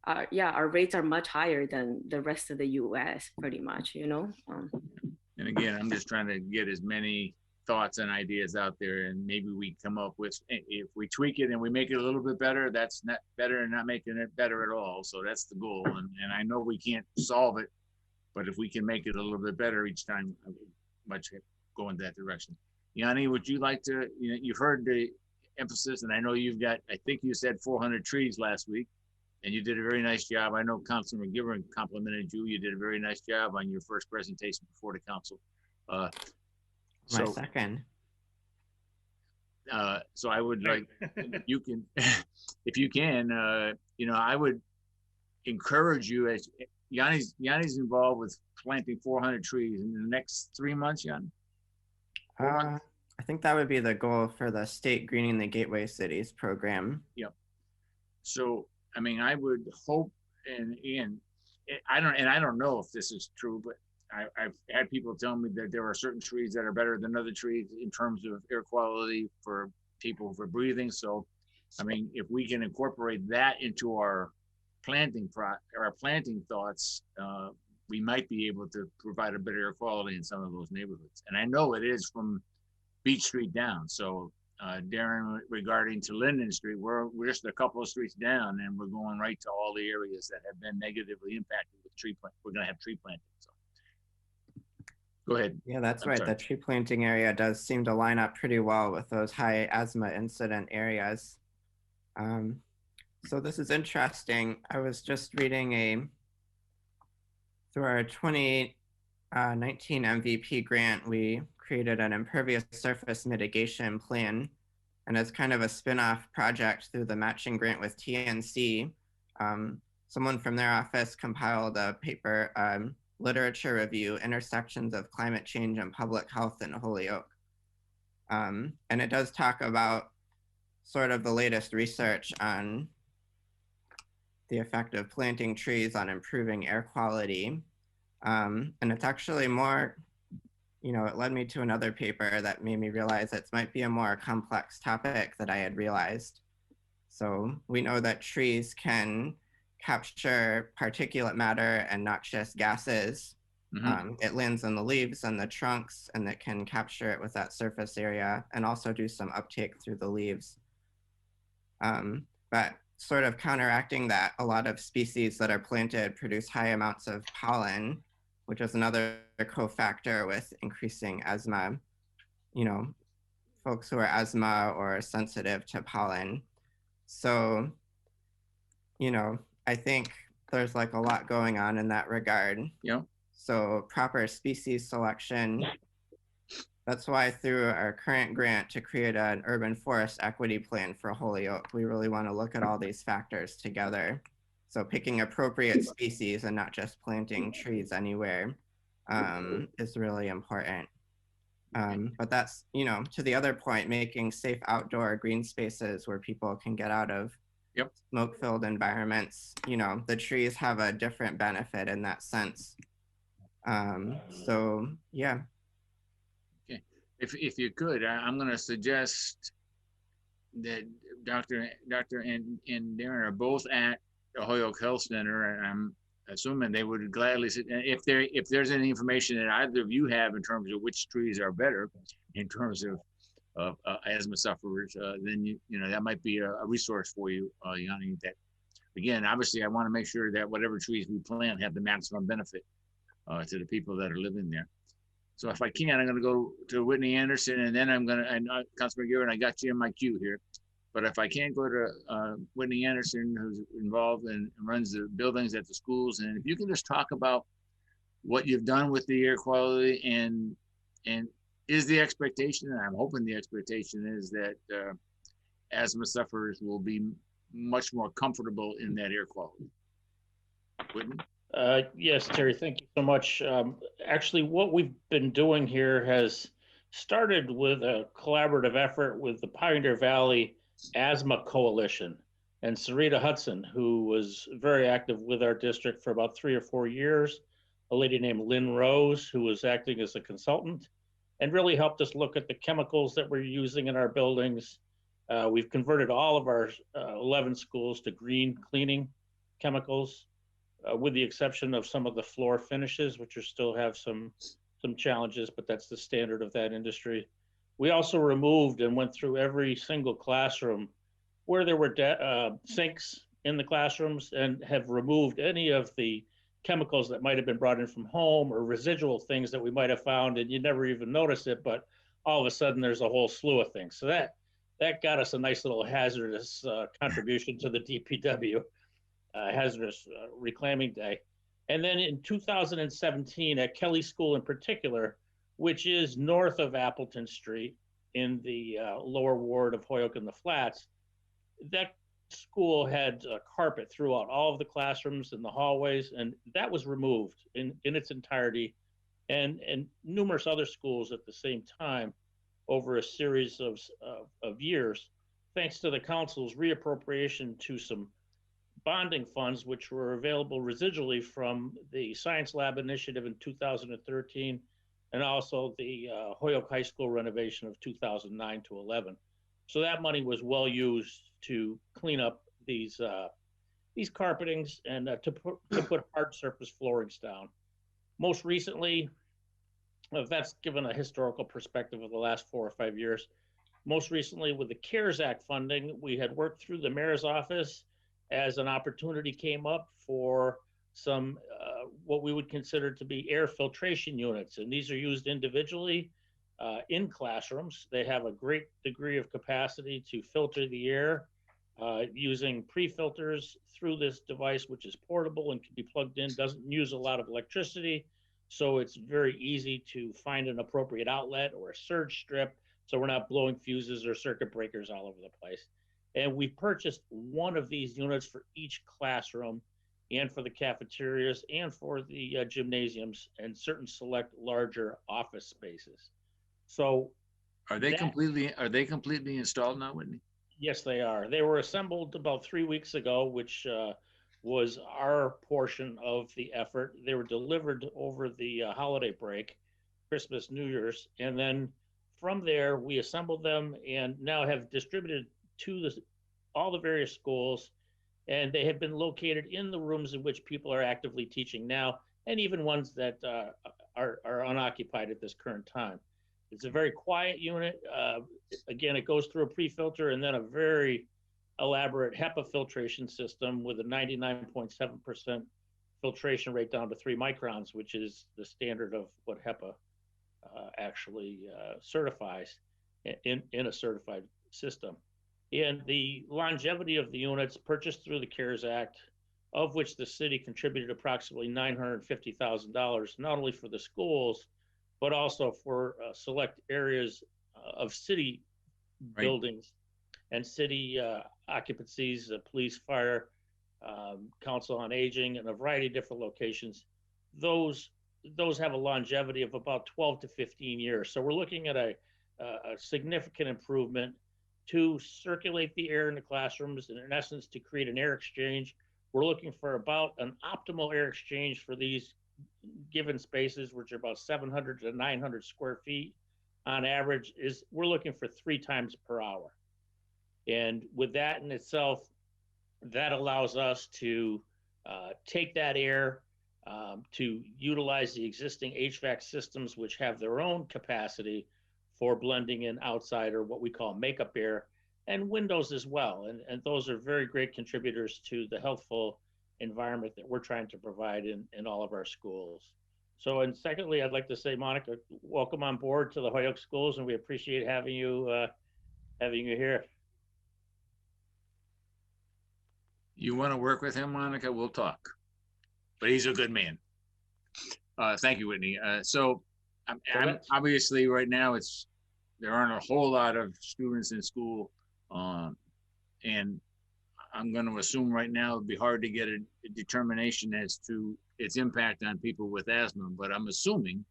our rates are much higher than the rest of the US, pretty much, And again, I'm just trying to get as many thoughts and ideas out there, and maybe we come up with, if we tweak it and we make it a little bit better, that's not better than not making it better at all. So that's the goal. And I know we can't solve it, but if we can make it a little bit better each time, I would much go in that direction. Yanni, would you like to, you've heard the emphasis, and I know you've got, I think you said 400 trees last week, and you did a very nice job. I know Councilor McGivern complimented you. You did a very nice job on your first presentation before the council. My second. So I would like, you can, if you can, I would encourage you, as Yanni's involved with planting 400 trees in the next 3 months, Yanni. I think that would be the goal for the State Greening the Gateway Cities program. Yep. So, I mean, I would hope, and I don't know if this is true, but I've had people tell me that there are certain trees that are better than other trees in terms of air quality for people for breathing. So, I mean, if we can incorporate that into our planting thoughts, we might be able to provide a better air quality in some of those neighborhoods. And I know it is from Beach Street down. So, Darren, regarding to Linden Street, we're just a couple of streets down, and we're going right to all the areas that have been negatively impacted with tree plant. We're going to have tree planting. So. Go ahead. Yeah, that's I'm right. sorry. The tree planting area does seem to line up pretty well with those high asthma incident areas. So this is interesting. I was just reading through our 2019 MVP grant, we created an impervious surface mitigation plan. And as kind of a spin-off project through the matching grant with TNC, someone from their office compiled a paper, literature review, Intersections of Climate Change and Public Health in Holyoke. And it does talk about sort of the latest research on the effect of planting trees on improving air quality. And it's actually more, it led me to another paper that made me realize it might be a more complex topic than I had realized. So we know that trees can capture particulate matter and noxious gases. It lands in the leaves and the trunks, and it can capture it with that surface area and also do some uptake through the leaves. But sort of counteracting that, a lot of species that are planted produce high amounts of pollen, which is another cofactor with increasing asthma. Folks who are asthma or sensitive to pollen. So, I think there's like a lot going on in that regard. Yeah. So proper species selection. That's why through our current grant to create an urban forest equity plan for Holyoke, we really want to look at all these factors together. So picking appropriate species and not just planting trees anywhere is really important. But that's, to the other point, making safe outdoor green spaces where people can get out of smoke-filled environments. The trees have a different benefit in that sense. So, yeah. Okay. If you could, I'm going to suggest that Dr. and Darren are both at the Holyoke Health Center, and I'm assuming they would gladly sit. If there's any information that either of you have in terms of which trees are better in terms of asthma sufferers, then that might be a resource for you, Yanni. That again, obviously, I want to make sure that whatever trees we plant have the maximum benefit to the people that are living there. So if I can, I'm going to go to Whitney Anderson, and then I'm going to, and Councilman Gibbon, I got you in my queue here. But if I can't go to Whitney Anderson, who's involved and runs the buildings at the schools, and if you can just talk about what you've done with the air quality, and is the expectation, and I'm hoping the expectation is that asthma sufferers will be much more comfortable in that air quality. Whitney? Yes, Terry, thank you so much. Actually, what we've been doing here has started with a collaborative effort with the Pioneer Valley Asthma Coalition and Sarita Hudson, who was very active with our district for about 3 or 4 years, a lady named Lynn Rose, who was acting as a consultant and really helped us look at the chemicals that we're using in our buildings. We've converted all of our 11 schools to green cleaning chemicals, with the exception of some of the floor finishes, which still have some challenges, but that's the standard of that industry. We also removed and went through every single classroom where there were sinks in the classrooms, and have removed any of the chemicals that might have been brought in from home or residual things that we might have found and you never even notice it, but all of a sudden there's a whole slew of things. So that got us a nice little hazardous contribution to the DPW. Hazardous Reclaiming Day. And then in 2017 at Kelly School in particular, which is north of Appleton Street in the lower ward of Holyoke and the Flats, that school had carpet throughout all of the classrooms and the hallways, and that was removed in its entirety, and numerous other schools at the same time over a series of years, thanks to the council's reappropriation to some bonding funds, which were available residually from the Science Lab initiative in 2013, and also the Holyoke High School renovation of 2009 to 11. So that money was well used to clean up these carpetings and to put hard surface floorings down. Most recently, that's given a historical perspective of the last 4 or 5 years. Most recently, with the CARES Act funding, we had worked through the mayor's office as an opportunity came up for some what we would consider to be air filtration units. And these are used individually in classrooms. They have a great degree of capacity to filter the air using pre-filters through this device, which is portable and can be plugged in, doesn't use a lot of electricity. So it's very easy to find an appropriate outlet or a surge strip. So we're not blowing fuses or circuit breakers all over the place. And we purchased one of these units for each classroom and for the cafeterias and for the gymnasiums and certain select larger office spaces. So are they completely installed now, Whitney? Yes, they are. They were assembled about 3 weeks ago, which was our portion of the effort. They were delivered over the holiday break, Christmas, New Year's, and then from there we assembled them and now have distributed to all the various schools, and they have been located in the rooms in which people are actively teaching now, and even ones that are unoccupied at this current time. It's a very quiet unit. Again, it goes through a pre-filter and then a very elaborate HEPA filtration system with a 99.7% filtration rate down to 3 microns, which is the standard of what HEPA actually certifies in a certified system. And the longevity of the units purchased through the CARES Act, of which the city contributed approximately $950,000, not only for the schools, but also for select areas of city buildings and city occupancies, police, fire, council on aging, and a variety of different locations. Those have a longevity of about 12 to 15 years. So we're looking at a significant improvement to circulate the air in the classrooms, and in essence, to create an air exchange. We're looking for about an optimal air exchange for these given spaces, which are about 700 to 900 square feet on average. We're looking for 3 times per hour. And with that in itself, that allows us to take that air, to utilize the existing HVAC systems, which have their own capacity for blending in outside, or what we call makeup air, and windows as well. And those are very great contributors to the healthful environment that we're trying to provide in all of our schools. So, and secondly, I'd like to say, Monica, welcome on board to the Holyoke Schools, and we appreciate having you here. You want to work with him, Monica? We'll talk. But he's a good man. Thank you, Whitney. So I'm obviously right now there aren't a whole lot of students in school, and I'm going to assume right now it'd be hard to get a determination as to its impact on people with asthma. But I'm assuming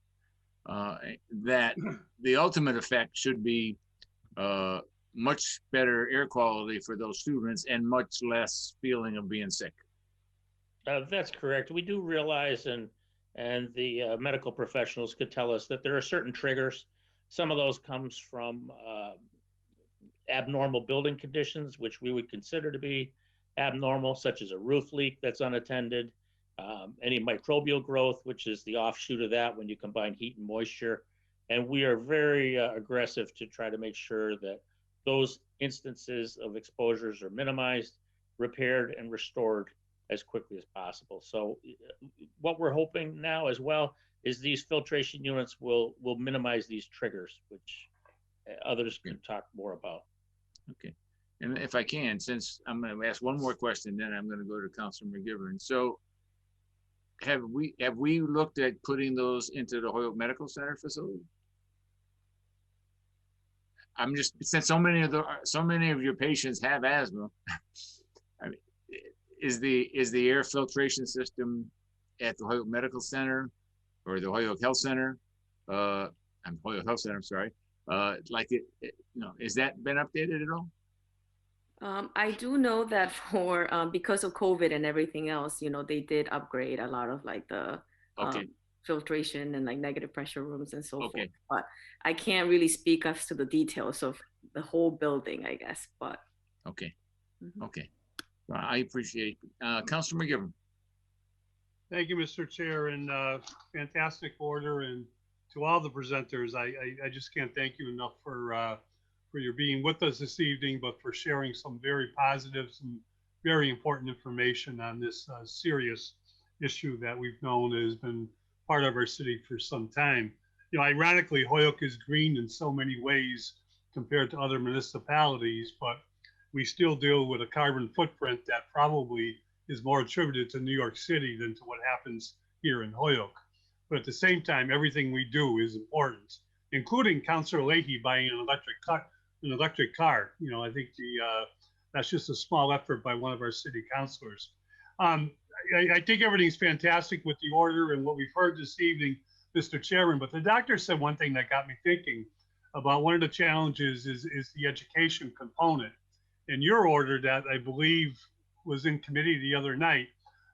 that the ultimate effect should be much better air quality for those students and much less feeling of being sick. That's correct. We do realize, and the medical professionals could tell us, that there are certain triggers. Some of those comes from abnormal building conditions, which we would consider to be abnormal, such as a roof leak that's unattended, any microbial growth, which is the offshoot of that when you combine heat and moisture. And we are very aggressive to try to make sure that those instances of exposures are minimized, repaired, and restored as quickly as possible. So what we're hoping now as well is these filtration units will minimize these triggers, which others can talk more about. Okay. And if I can, since I'm going to ask one more question, then I'm going to go to Councilor McGivern. So have we looked at putting those into the Holyoke Medical Center facility? I'm just, since so many of your patients have asthma, I mean, is the air filtration system at the Holyoke Medical Center or the Holyoke Health Center, Holyoke Health Center, I'm sorry, like is that been updated at all? I do know that for because of COVID and everything else, they did upgrade a lot of like the filtration and like negative pressure rooms and so forth. But I can't really speak as to the details of the whole building, I guess. But okay. Well, I appreciate Councilor McGivern. Thank you, Mr. Chair, and fantastic order. And to all the presenters, I just can't thank you enough for your being with us this evening, but for sharing some very positive, some very important information on this serious issue that we've known has been part of our city for some time. You know, ironically, Holyoke is green in so many ways compared to other municipalities, but we still deal with a carbon footprint that probably is more attributed to New York City than to what happens here in Holyoke. But at the same time, everything we do is important, including Councilor Leahy buying an electric car. You know, I think that's just a small effort by one of our city councilors. I think everything's fantastic with the order and what we've heard this evening, Mr. Chairman, but the doctor said one thing that got me thinking about one of the challenges is the education component. And your order that I believe was in committee the other night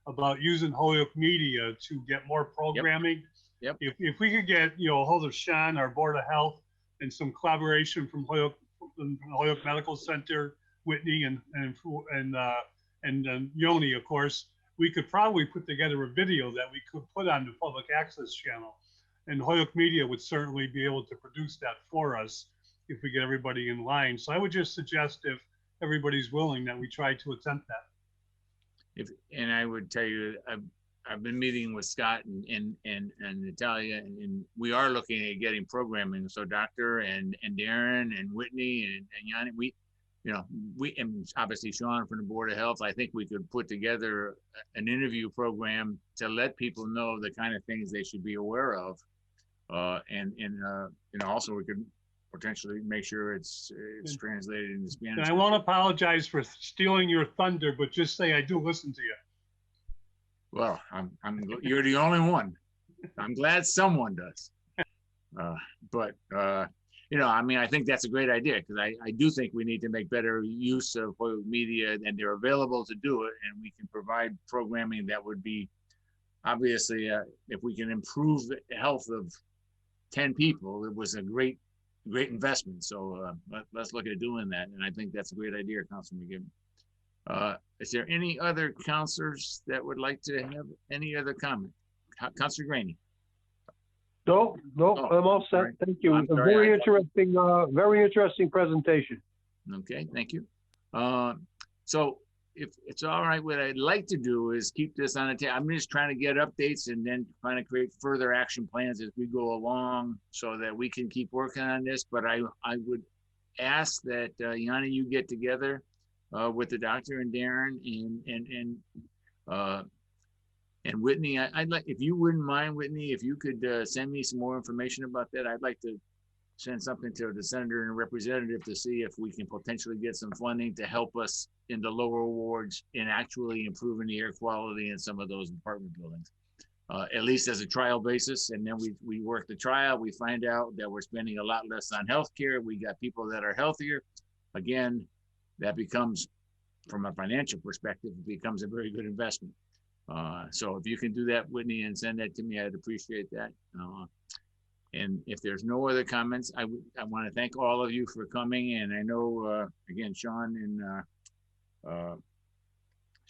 about using Holyoke media to get more programming. Yep. If we could get, you know, a hold of Sean, our Board of Health, and some collaboration from Holyoke Medical Center, Whitney, and Yoni, of course, we could probably put together a video that we could put on the public access channel. And Holyoke Media would certainly be able to produce that for us if we get everybody in line. So I would just suggest, if everybody's willing, that we try to attempt that. And I would tell you, I've been meeting with Scott and Natalia, and we are looking at getting programming. So Doctor and Darren and Whitney and Yanni, we and obviously Sean from the Board of Health, I think we could put together an interview program to let people know the kind of things they should be aware of. Also we could potentially make sure it's translated into Spanish. And I won't apologize for stealing your thunder, but just say I do listen to you. Well, you're the only one. I'm glad someone does. I think that's a great idea, because I do think we need to make better use of media, and they're available to do it, and we can provide programming that would be, obviously, if we can improve the health of 10 people, it was a great investment. So let's look at doing that, and I think that's a great idea, Councilman McGibbon. Is there any other councilors that would like to have any other comment? Councilor Graney. No, I'm all set. Right. Thank you. Very interesting presentation. Okay, thank you. So if it's all right, what I'd like to do is keep this on the table. I'm just trying to get updates and then trying to create further action plans as we go along so that we can keep working on this. But I would ask that Yanni, you get together with the doctor and Darren and Whitney. I'd like, if you wouldn't mind, Whitney, if you could send me some more information about that. I'd like to send something to the senator and representative to see if we can potentially get some funding to help us in the lower wards in actually improving the air quality in some of those apartment buildings, at least as a trial basis. And then we work the trial, we find out that we're spending a lot less on healthcare. We got people that are healthier. Again, that becomes, from a financial perspective, it becomes a very good investment. So if you can do that, Whitney, and send that to me, I'd appreciate that. And if there's no other comments, I want to thank all of you for coming. And I know, again, Sean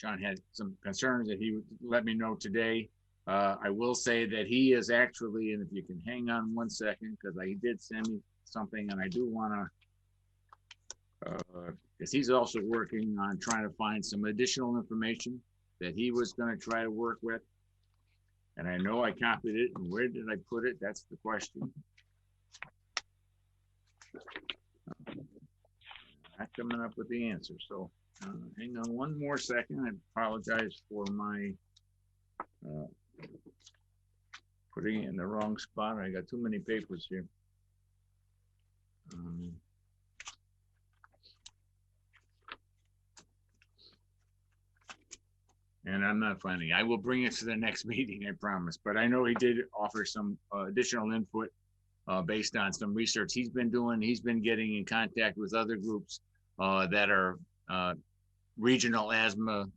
had some concerns that he would let me know today. I will say that he is actually, and if you can hang on one second, because he did send me something, and I do want to, because he's also working on trying to find some additional information that he was going to try to work with. And I know I copied it, and where did I put it? That's the question. Not coming up with the answer. So hang on one more second. I apologize for my putting it in the wrong spot. I got too many papers here. And I'm not finding it. I will bring it to the next meeting, I promise. But I know he did offer some additional input based on some research he's been doing. He's been getting in contact with other groups that are regional asthma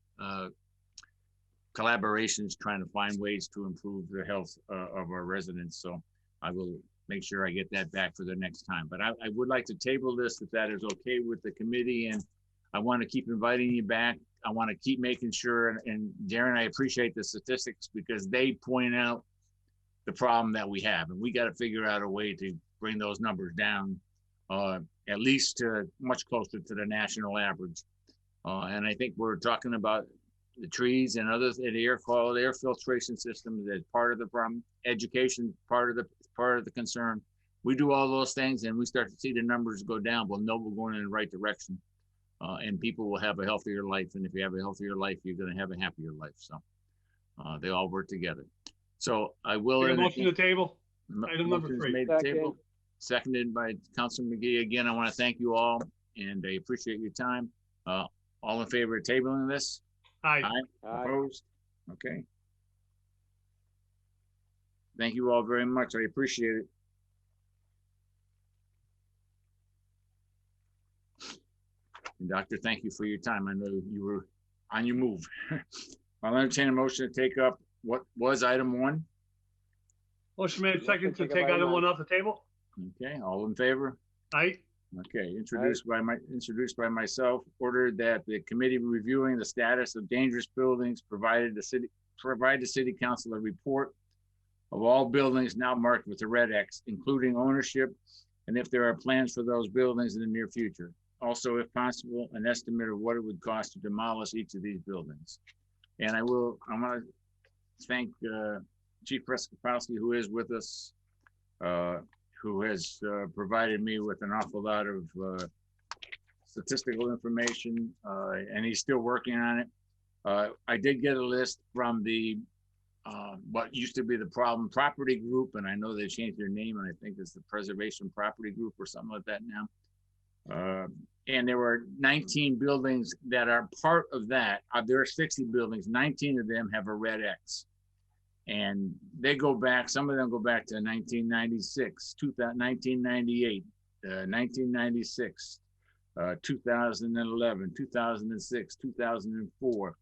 collaborations, trying to find ways to improve the health of our residents. So I will make sure I get that back for the next time. But I would like to table this if that is okay with the committee. And I want to keep inviting you back. I want to keep making sure, and Darren, I appreciate the statistics because they point out the problem that we have, and we got to figure out a way to bring those numbers down, at least to much closer to the national average. And I think we're talking about the trees and others, and air quality, air filtration systems, that's part of the problem. Education, part of the concern. We do all those things and we start to see the numbers go down. We'll know we're going in the right direction, and people will have a healthier life. And if you have a healthier life, you're going to have a happier life. So they all work together. So I will. Motion to table. Item number 3. Made the table, seconded by Councilor McGee. Again, I want to thank you all, and I appreciate your time. All in favor of tabling this? Aye. Opposed? Okay. Thank you all very much. I appreciate it. And Doctor, thank you for your time. I know you were on your move. I'll entertain a motion to take up what was item 1. Motion made second to take item 1 off the table. Okay, all in favor? Aye. Okay, introduced by myself, ordered that the committee reviewing the status of dangerous buildings provide the city council a report of all buildings now marked with the red X, including ownership, and if there are plans for those buildings in the near future. Also, if possible, an estimate of what it would cost to demolish each of these buildings. And I want to thank Chief Bresnahan, who is with us, who has provided me with an awful lot of statistical information, and he's still working on it. I did get a list from the what used to be the Problem Property Group, and I know they changed their name, and I think it's the Preservation Property Group or something like that now. And there were 19 buildings that are part of that. There are 60 buildings, 19 of them have a red X. And they go back, some of them go back to 1996, 1998, 1996, 2011, 2006, 2004.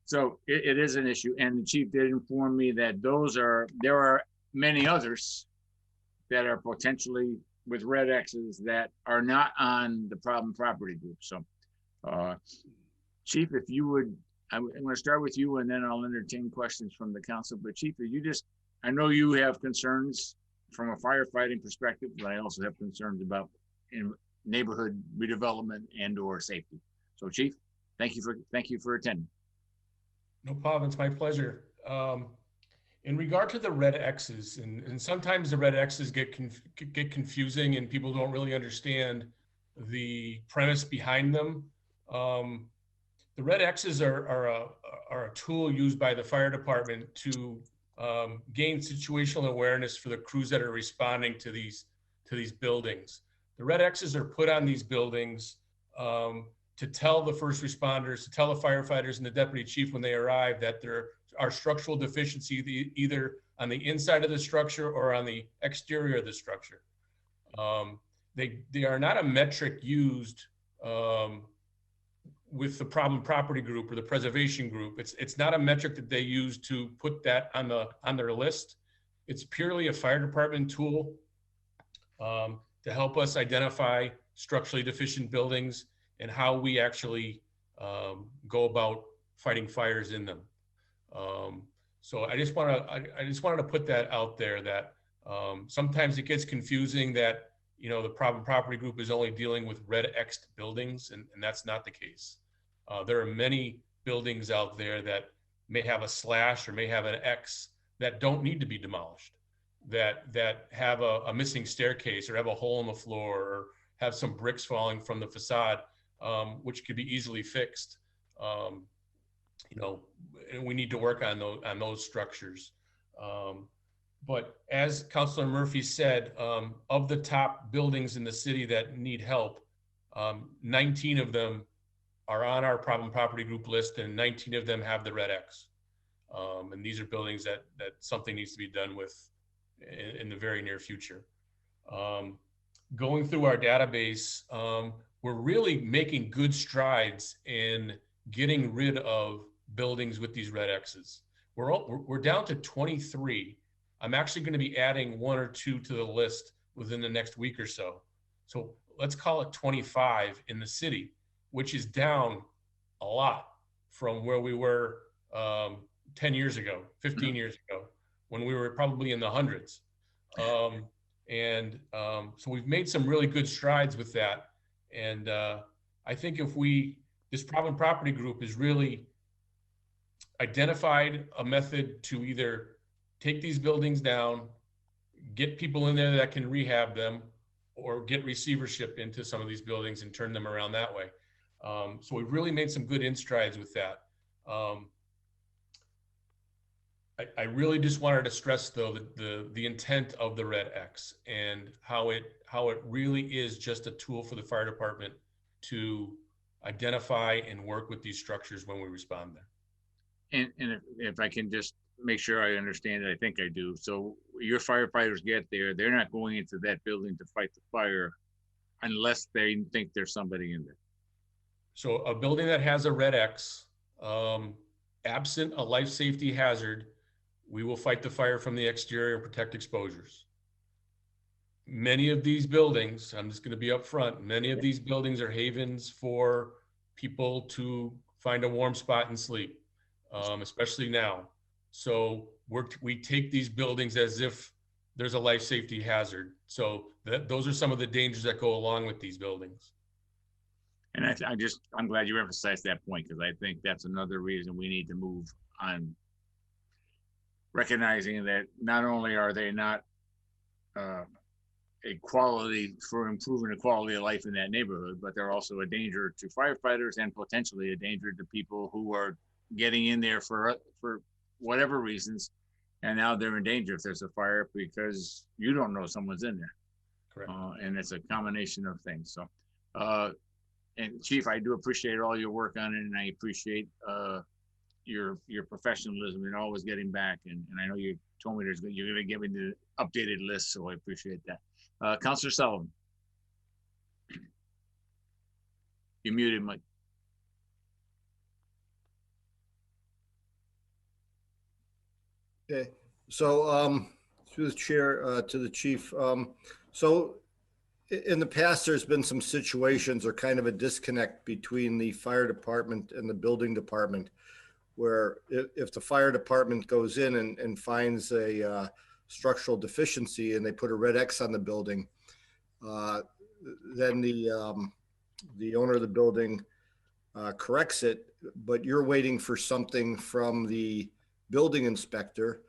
So it is an issue. And the chief did inform me that there are many others that are potentially with red X's that are not on the Problem Property Group. So Chief, if you would, I'm going to start with you and then I'll entertain questions from the council. But Chief, I know you have concerns from a firefighting perspective, but I also have concerns about neighborhood redevelopment and or safety. So Chief, thank you for attending. No problem, it's my pleasure. In regard to the red X's, and sometimes the red X's get confusing and people don't really understand the premise behind them. The red X's are a tool used by the fire department to gain situational awareness for the crews that are responding to these buildings. The red X's are put on these buildings to tell the first responders, to tell the firefighters and the deputy chief when they arrive that there are structural deficiency either on the inside of the structure or on the exterior of the structure. They are not a metric used with the Problem Property Group or the Preservation Group. It's not a metric that they use to put that on their list. It's purely a fire department tool to help us identify structurally deficient buildings and how we actually go about fighting fires in them. So I just wanted to put that out there that sometimes it gets confusing that the Problem Property Group is only dealing with red X'd buildings, and that's not the case. There are many buildings out there that may have a slash or may have an X that don't need to be demolished, that have a missing staircase or have a hole in the floor or have some bricks falling from the facade, which could be easily fixed. And we need to work on those structures. But as Councilor Murphy said, of the top buildings in the city that need help, 19 of them are on our Problem Property Group list, and 19 of them have the red X. And these are buildings that something needs to be done with in the very near future. Going through our database, we're really making good strides in getting rid of buildings with these red X's. We're down to 23. I'm actually going to be adding 1 or 2 to the list within the next week or so. So let's call it 25 in the city, which is down a lot from where we were 10 years ago, 15 years ago, when we were probably in the hundreds. So we've made some really good strides with that. And I think if this Problem Property Group is really identified a method to either take these buildings down, get people in there that can rehab them, or get receivership into some of these buildings and turn them around that way. So we've really made some good strides with that. I really just wanted to stress, though, the intent of the red X and how it really is just a tool for the fire department to identify and work with these structures when we respond there. And if I can just make sure I understand it, I think I do. So your firefighters get there, they're not going into that building to fight the fire unless they think there's somebody in there. So a building that has a red X, absent a life safety hazard, we will fight the fire from the exterior and protect exposures. Many of these buildings, I'm just going to be upfront, many of these buildings are havens for people to find a warm spot and sleep, especially now. So we take these buildings as if there's a life safety hazard. So those are some of the dangers that go along with these buildings. And I'm glad you emphasized that point, because I think that's another reason we need to move on, recognizing that not only are they not a quality for improving the quality of life in that neighborhood, but they're also a danger to firefighters and potentially a danger to people who are getting in there for whatever reasons, and now they're in danger if there's a fire because you don't know someone's in there. Correct. And it's a combination of things. So, and Chief, I do appreciate all your work on it, and I appreciate your professionalism and always getting back. And I know you told me you're going to give me the updated list, so I appreciate that. Councilor Sullivan, you're muted, Mike. Okay, so through the chair to the chief. So in the past, there's been some situations or kind of a disconnect between the fire department and the building department, where if the fire department goes in and finds a structural deficiency and they put a red X on the building, then the owner of the building corrects it, but you're waiting for something from the building inspector.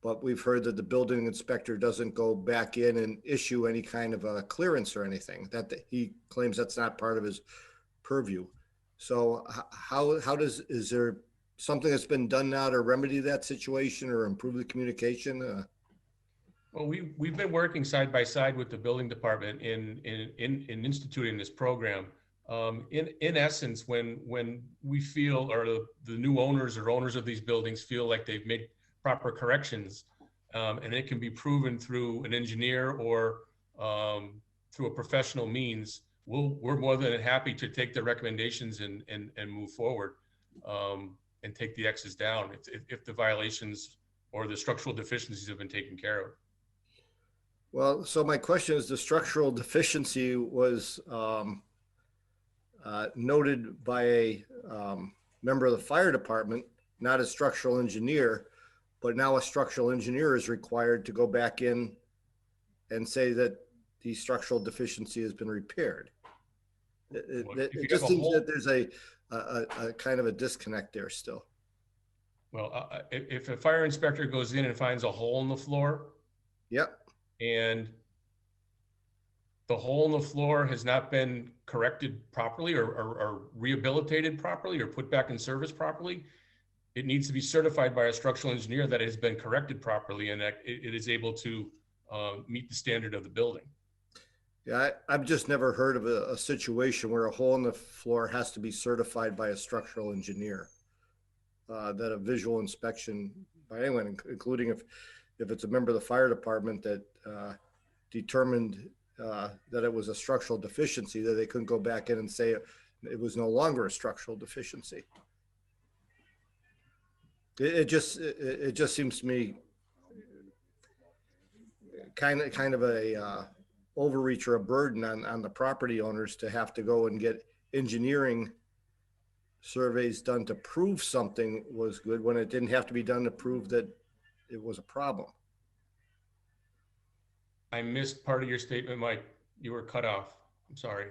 But we've heard that the building inspector doesn't go back in and issue any kind of a clearance or anything. That he claims that's not part of his purview. So is there something that's been done now to remedy that situation or improve the communication? Well, we've been working side by side with the building department in instituting this program. In essence, when we feel, or the new owners or owners of these buildings feel like they've made proper corrections, and it can be proven through an engineer or through a professional means, we're more than happy to take the recommendations and move forward and take the X's down if the violations or the structural deficiencies have been taken care of. Well, so my question is, the structural deficiency was noted by a member of the fire department, not a structural engineer, but now a structural engineer is required to go back in and say that the structural deficiency has been repaired. It just seems that there's a kind of a disconnect there still. Well, if a fire inspector goes in and finds a hole in the floor, yep, and the hole in the floor has not been corrected properly or rehabilitated properly or put back in service properly, it needs to be certified by a structural engineer that it has been corrected properly and that it is able to meet the standard of the building. Yeah, I've just never heard of a situation where a hole in the floor has to be certified by a structural engineer. That a visual inspection by anyone, including if it's a member of the fire department that determined that it was a structural deficiency, that they couldn't go back in and say it was no longer a structural deficiency. It just seems to me kind of a overreach or a burden on the property owners to have to go and get engineering surveys done to prove something was good when it didn't have to be done to prove that it was a problem. I missed part of your statement, Mike. You were cut off. I'm sorry.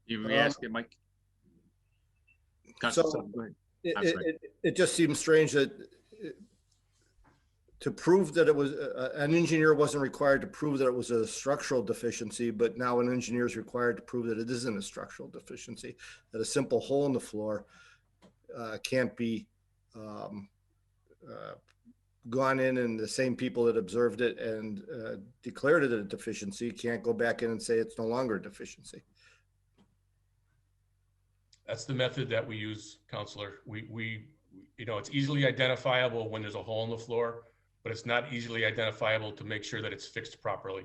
You re-asked it, Mike? So, It just seems strange that to prove that it was an engineer wasn't required to prove that it was a structural deficiency, but now an engineer is required to prove that it isn't a structural deficiency, that a simple hole in the floor can't be gone in, and the same people that observed it and declared it a deficiency can't go back in and say it's no longer a deficiency. That's the method that we use, Counselor. We you know, it's easily identifiable when there's a hole in the floor, but it's not easily identifiable to make sure that it's fixed properly.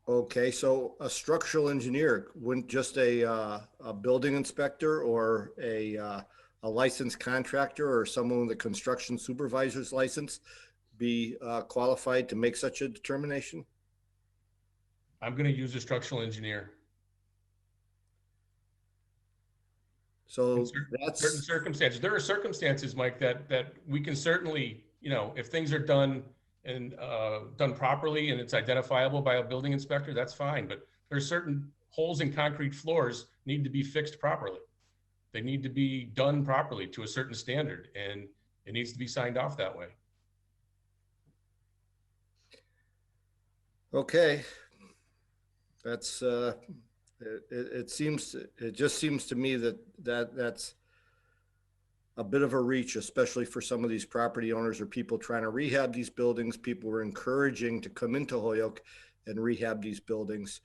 Okay, so a structural engineer, wouldn't just a building inspector or a licensed contractor or someone with a construction supervisor's license be qualified to make such a determination? I'm going to use a structural engineer. So that's certain circumstances. There are circumstances, Mike, that we can certainly, you know, if things are done and done properly and it's identifiable by a building inspector, that's fine. But there's certain holes in concrete floors need to be fixed properly. They need to be done properly to a certain standard, and it needs to be signed off that way. Okay, that's it just seems to me that's a bit of a reach, especially for some of these property owners or people trying to rehab these buildings. People were encouraging to come into Holyoke and rehab these buildings,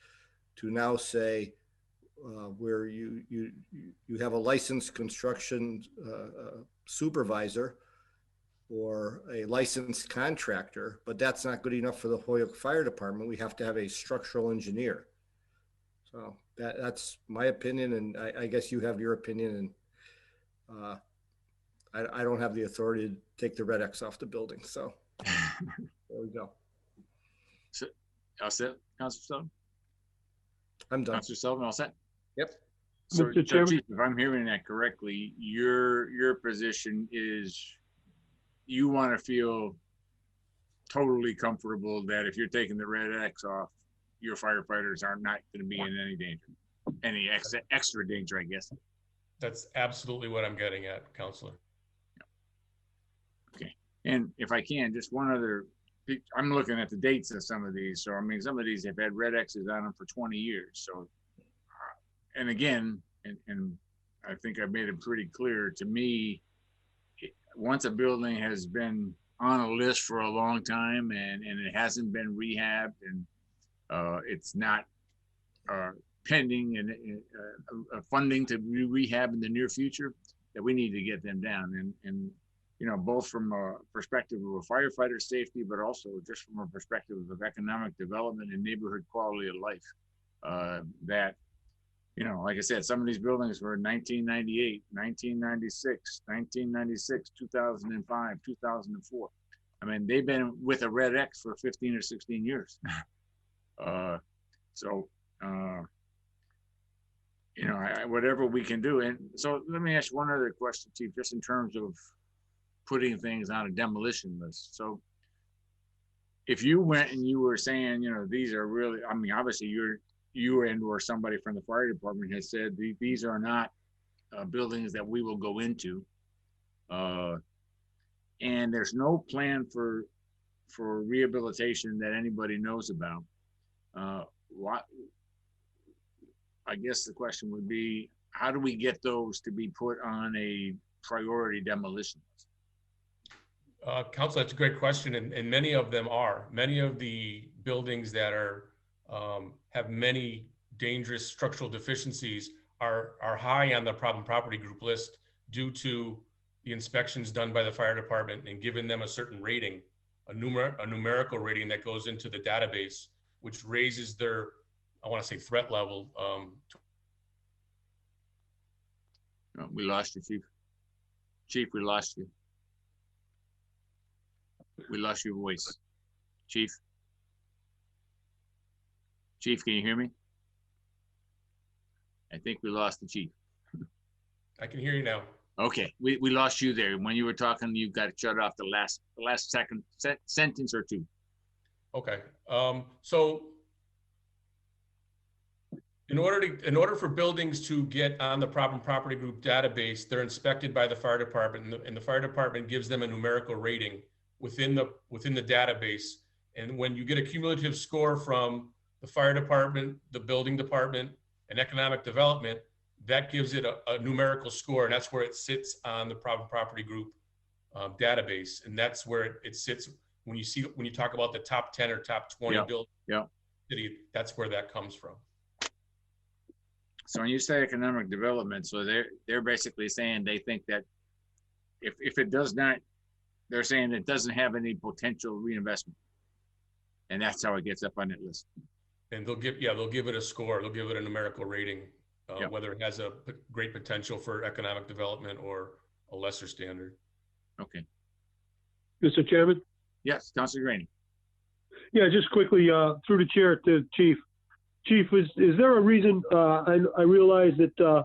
to now say where you have a licensed construction supervisor or a licensed contractor, but that's not good enough for the Holyoke Fire Department. We have to have a structural engineer. So that's my opinion, and I guess you have your opinion, and I don't have the authority to take the red X off the building. So there we go. So, all set, Councilor Sullivan? I'm done. Councilor Sullivan, all set? Yep. So, Mr. Chairman? Chief, if I'm hearing that correctly, your position is you want to feel totally comfortable that if you're taking the red X off, your firefighters are not going to be in any danger, any extra danger, I guess. That's absolutely what I'm getting at, Counselor. Okay. And if I can, just one other, I'm looking at the dates of some of these. So, I mean, some of these have had red X's on them for 20 years. So, and again, and I think I've made it pretty clear to me, once a building has been on a list for a long time and it hasn't been rehabbed and it's not pending and funding to rehab in the near future, that we need to get them down. And you know, both from a perspective of a firefighter safety, but also just from a perspective of economic development and neighborhood quality of life, that, you know, like I said, some of these buildings were 1998, 1996, 1996, 2005, 2004. I mean, they've been with a red X for 15 or 16 years. You know, whatever we can do. And so let me ask you one other question, Chief, just in terms of putting things on a demolition list. So if you went and you were saying, you know, these are really, I mean, obviously you and or somebody from the fire department has said these are not buildings that we will go into, and there's no plan for rehabilitation that anybody knows about. What, I guess the question would be, how do we get those to be put on a priority demolition list? Council, that's a great question, and many of them are. Many of the buildings that are have many dangerous structural deficiencies are high on the problem property group list due to the inspections done by the fire department and giving them a certain rating, a numerical rating that goes into the database, which raises their, I want to say, threat level. We lost you, Chief. Chief, we lost you. We lost your voice. Chief? Chief, can you hear me? I think we lost the chief. I can hear you now. Okay, we lost you there. When you were talking, you got shut off the last sentence or two. Okay, so In order for buildings to get on the problem property group database, they're inspected by the fire department, and the fire department gives them a numerical rating within the database. And when you get a cumulative score from the fire department, the building department, and economic development, that gives it a numerical score, and that's where it sits on the problem property group database, and that's where it sits when you talk about the top 10 or top 20 buildings. Yeah. City, that's where that comes from. So when you say economic development, so they're basically saying they think that if it does not, they're saying it doesn't have any potential reinvestment, and that's how it gets up on that list. And they'll give it a score. They'll give it a numerical rating, whether it has a great potential for economic development or a lesser standard. Okay. Mr. Chairman? Yes, Councilor Graney. Yeah, just quickly, through the chair to Chief. Chief, is there a reason, I realize that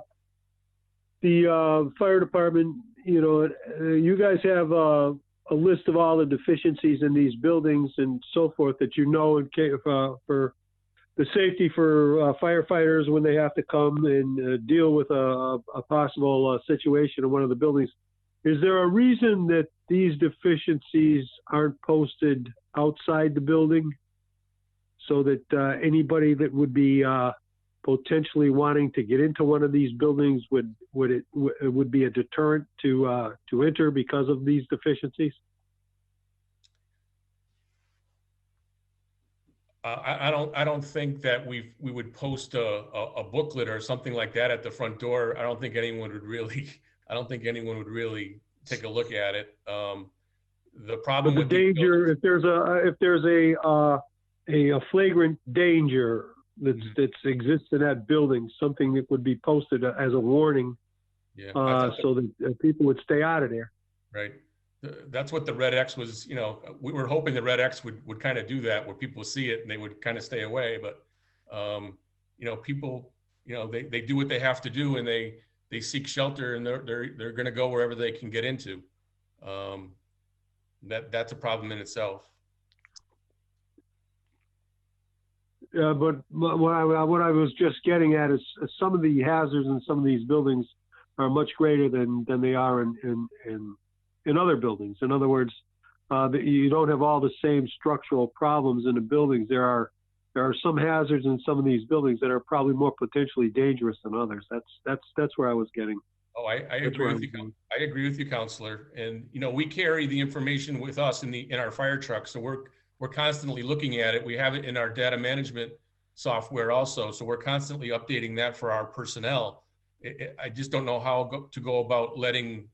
the fire department, you guys have a list of all the deficiencies in these buildings and so forth that for the safety for firefighters when they have to come and deal with a possible situation in one of the buildings. Is there a reason that these deficiencies aren't posted outside the building so that anybody that would be potentially wanting to get into one of these buildings would be a deterrent to enter because of these deficiencies? I don't think that we would post a booklet or something like that at the front door. I don't think anyone would really take a look at it. The problem with the danger, if there's a flagrant danger that exists in that building, something that would be posted as a warning, so that people would stay out of there. Right. That's what the red X was. We were hoping the red X would kind of do that, where people see it and they would kind of stay away. But people, they do what they have to do, and they seek shelter, and they're going to go wherever they can get into. That's a problem in itself. Yeah, but what I was just getting at is some of the hazards in some of these buildings are much greater than they are in other buildings. In other words, you don't have all the same structural problems in the buildings. There are some hazards in some of these buildings that are probably more potentially dangerous than others. That's where I was getting. Oh, I agree with you. I agree with you, Counselor. And we carry the information with us in our fire truck, so we're constantly looking at it. We have it in our data management software also, so we're constantly updating that for our personnel. I just don't know how to go about letting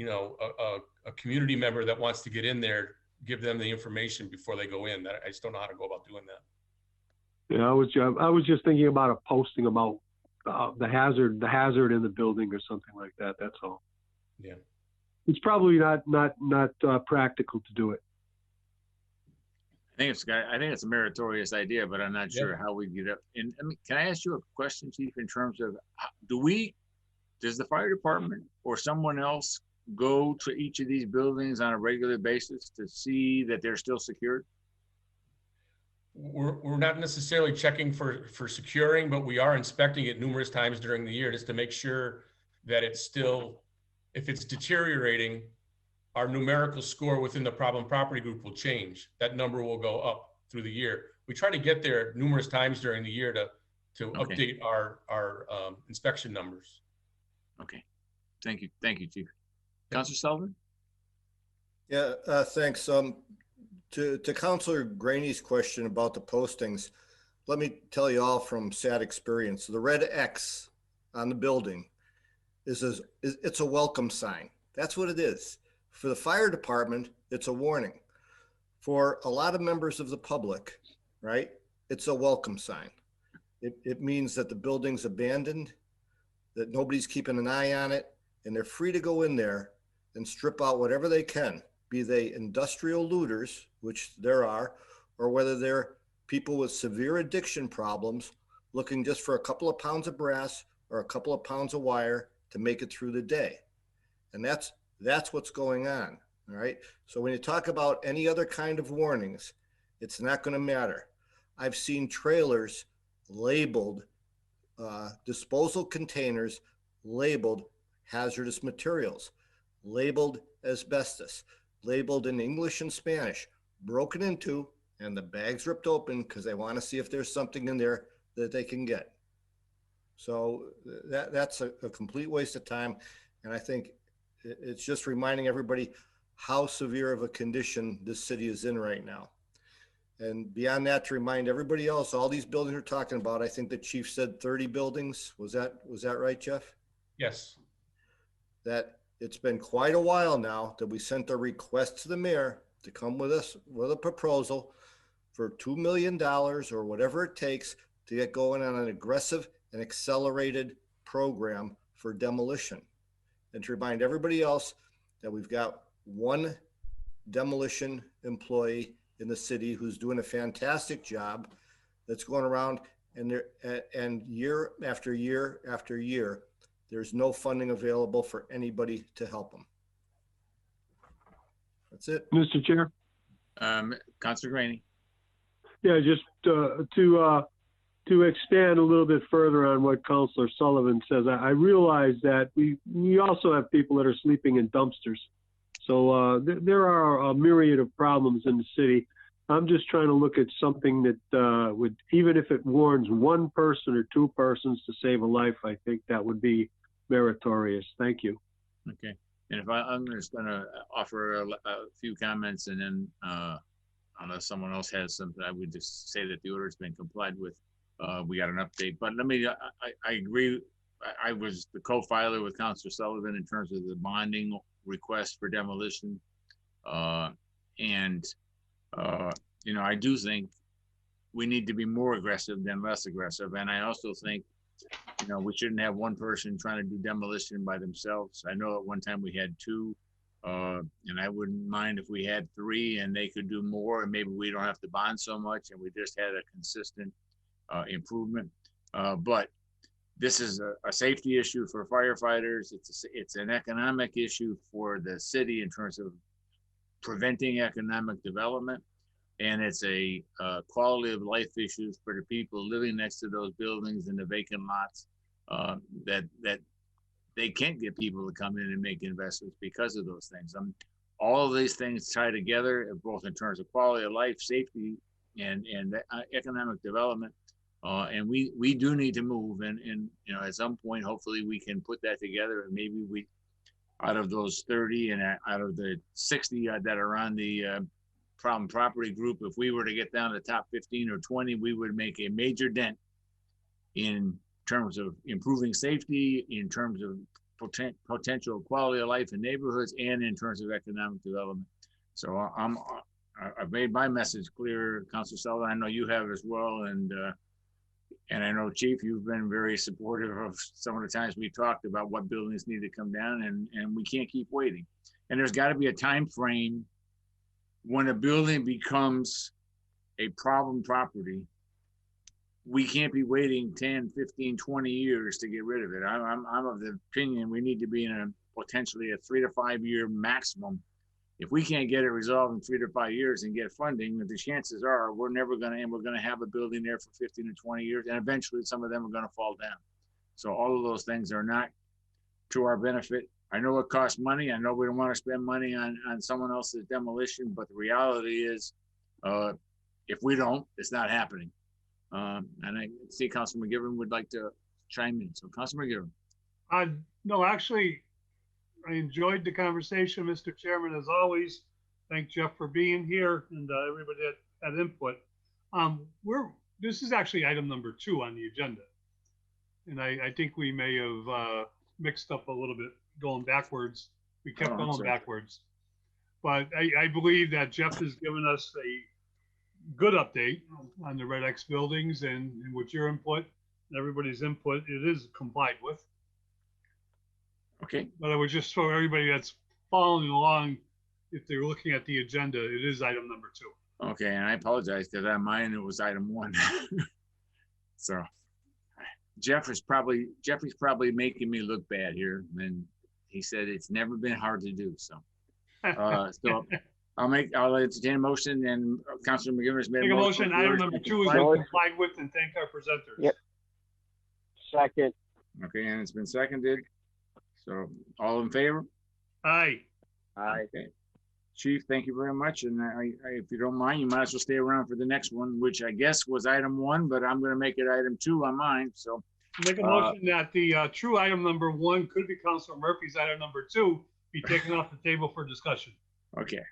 a community member that wants to get in there, give them the information before they go in. I just don't know how to go about doing that. Yeah, I was just thinking about a posting about the hazard in the building or something like that. That's all. Yeah, it's probably not practical to do it. I think it's a meritorious idea, but I'm not sure how we get up. And can I ask you a question, Chief, in terms of does the fire department or someone else go to each of these buildings on a regular basis to see that they're still secured? We're not necessarily checking for securing, but we are inspecting it numerous times during the year just to make sure that it's still, if it's deteriorating, our numerical score within the problem property group will change. That number will go up through the year. We try to get there numerous times during the year to update our inspection numbers. Okay, thank you, Chief. Councilor Sullivan? Yeah, thanks. To Councilor Graney's question about the postings, let me tell you all from sad experience. The red X on the building it's a welcome sign. That's what it is. For the fire department, it's a warning. For a lot of members of the public, right, it's a welcome sign. It means that the building's abandoned, that nobody's keeping an eye on it, and they're free to go in there and strip out whatever they can, be they industrial looters, which there are, or whether they're people with severe addiction problems looking just for a couple of pounds of brass or a couple of pounds of wire to make it through the day. And that's what's going on, all right? So when you talk about any other kind of warnings, it's not going to matter. I've seen trailers labeled disposal containers labeled hazardous materials, labeled asbestos, labeled in English and Spanish, broken into, and the bags ripped open because they want to see if there's something in there that they can get. So that's a complete waste of time. And I think it's just reminding everybody how severe of a condition this city is in right now. And beyond that, to remind everybody else, all these buildings we're talking about, I think the chief said 30 buildings. Was that right, Jeff? Yes. That it's been quite a while now that we sent a request to the mayor to come with us with a proposal for $2 million or whatever it takes to get going on an aggressive and accelerated program for demolition. And to remind everybody else that we've got one demolition employee in the city who's doing a fantastic job that's going around, and year after year after year, there's no funding available for anybody to help them. That's it. Mr. Chair. Councilor Graney. Yeah, just to expand a little bit further on what Councilor Sullivan says, I realize that we also have people that are sleeping in dumpsters. So there are a myriad of problems in the city. I'm just trying to look at something that would, even if it warns one person or two persons to save a life, I think that would be meritorious. Thank you. Okay. And if I'm just going to offer a few comments, and then unless someone else has something, I would just say that the order has been complied with. We got an update, but let me, I agree. I was the co-filer with Councilor Sullivan in terms of the bonding request for demolition. You know, I do think we need to be more aggressive than less aggressive. And I also think, you know, we shouldn't have one person trying to do demolition by themselves. I know at one time we had two, and I wouldn't mind if we had three and they could do more, and maybe we don't have to bond so much and we just had a consistent improvement. But this is a safety issue for firefighters. It's an economic issue for the city in terms of preventing economic development. And it's a quality of life issues for the people living next to those buildings and the vacant lots that they can't get people to come in and make investments because of those things. All of these things tie together, both in terms of quality of life, safety, and economic development. And we do need to move, and you know, at some point, hopefully we can put that together, and maybe we, out of those 30 and out of the 60 that are on the problem property group, if we were to get down to the top 15 or 20, we would make a major dent in terms of improving safety, in terms of potential quality of life in neighborhoods, and in terms of economic development. So I've made my message clear, Councilor Sullivan. I know you have as well, and I know, Chief, you've been very supportive of some of the times we talked about what buildings need to come down, and we can't keep waiting. And there's got to be a time frame when a building becomes a problem property. We can't be waiting 10, 15, 20 years to get rid of it. I'm of the opinion we need to be in a potentially a 3 to 5 year maximum. If we can't get it resolved in 3 to 5 years and get funding, the chances are we're never going to, and we're going to have a building there for 15 to 20 years, and eventually some of them are going to fall down. So all of those things are not to our benefit. I know it costs money. I know we don't want to spend money on someone else's demolition, but the reality is, if we don't, it's not happening. And I see Councilor McGivern would like to chime in. So Councilor McGivern. No, actually, I enjoyed the conversation, Mr. Chairman, as always. Thank Jeff for being here and everybody that had input. This is actually item number 2 on the agenda. And I think we may have mixed up a little bit going backwards. We kept going backwards. But I believe that Jeff has given us a good update on the Red X buildings, and with your input and everybody's input, it is complied with. Okay. But I would just show everybody that's following along, if they're looking at the agenda, it is item number 2. Okay, and I apologize because on mine it was item 1. So Jeffrey's probably making me look bad here, and he said it's never been hard to do. So, so I'll entertain a motion, and Councilor McGivern has made a motion. Item number 2 is been complied with, and thank our presenters. Yep. Second. Okay, and it's been seconded. So all in favor? Aye. Aye. Okay. Chief, thank you very much. And if you don't mind, you might as well stay around for the next one, which I guess was item 1, but I'm going to make it item 2 on mine. So Make a motion that the true item number 1 could be Councilor Murphy's item number 2 be taken off the table for discussion. Okay.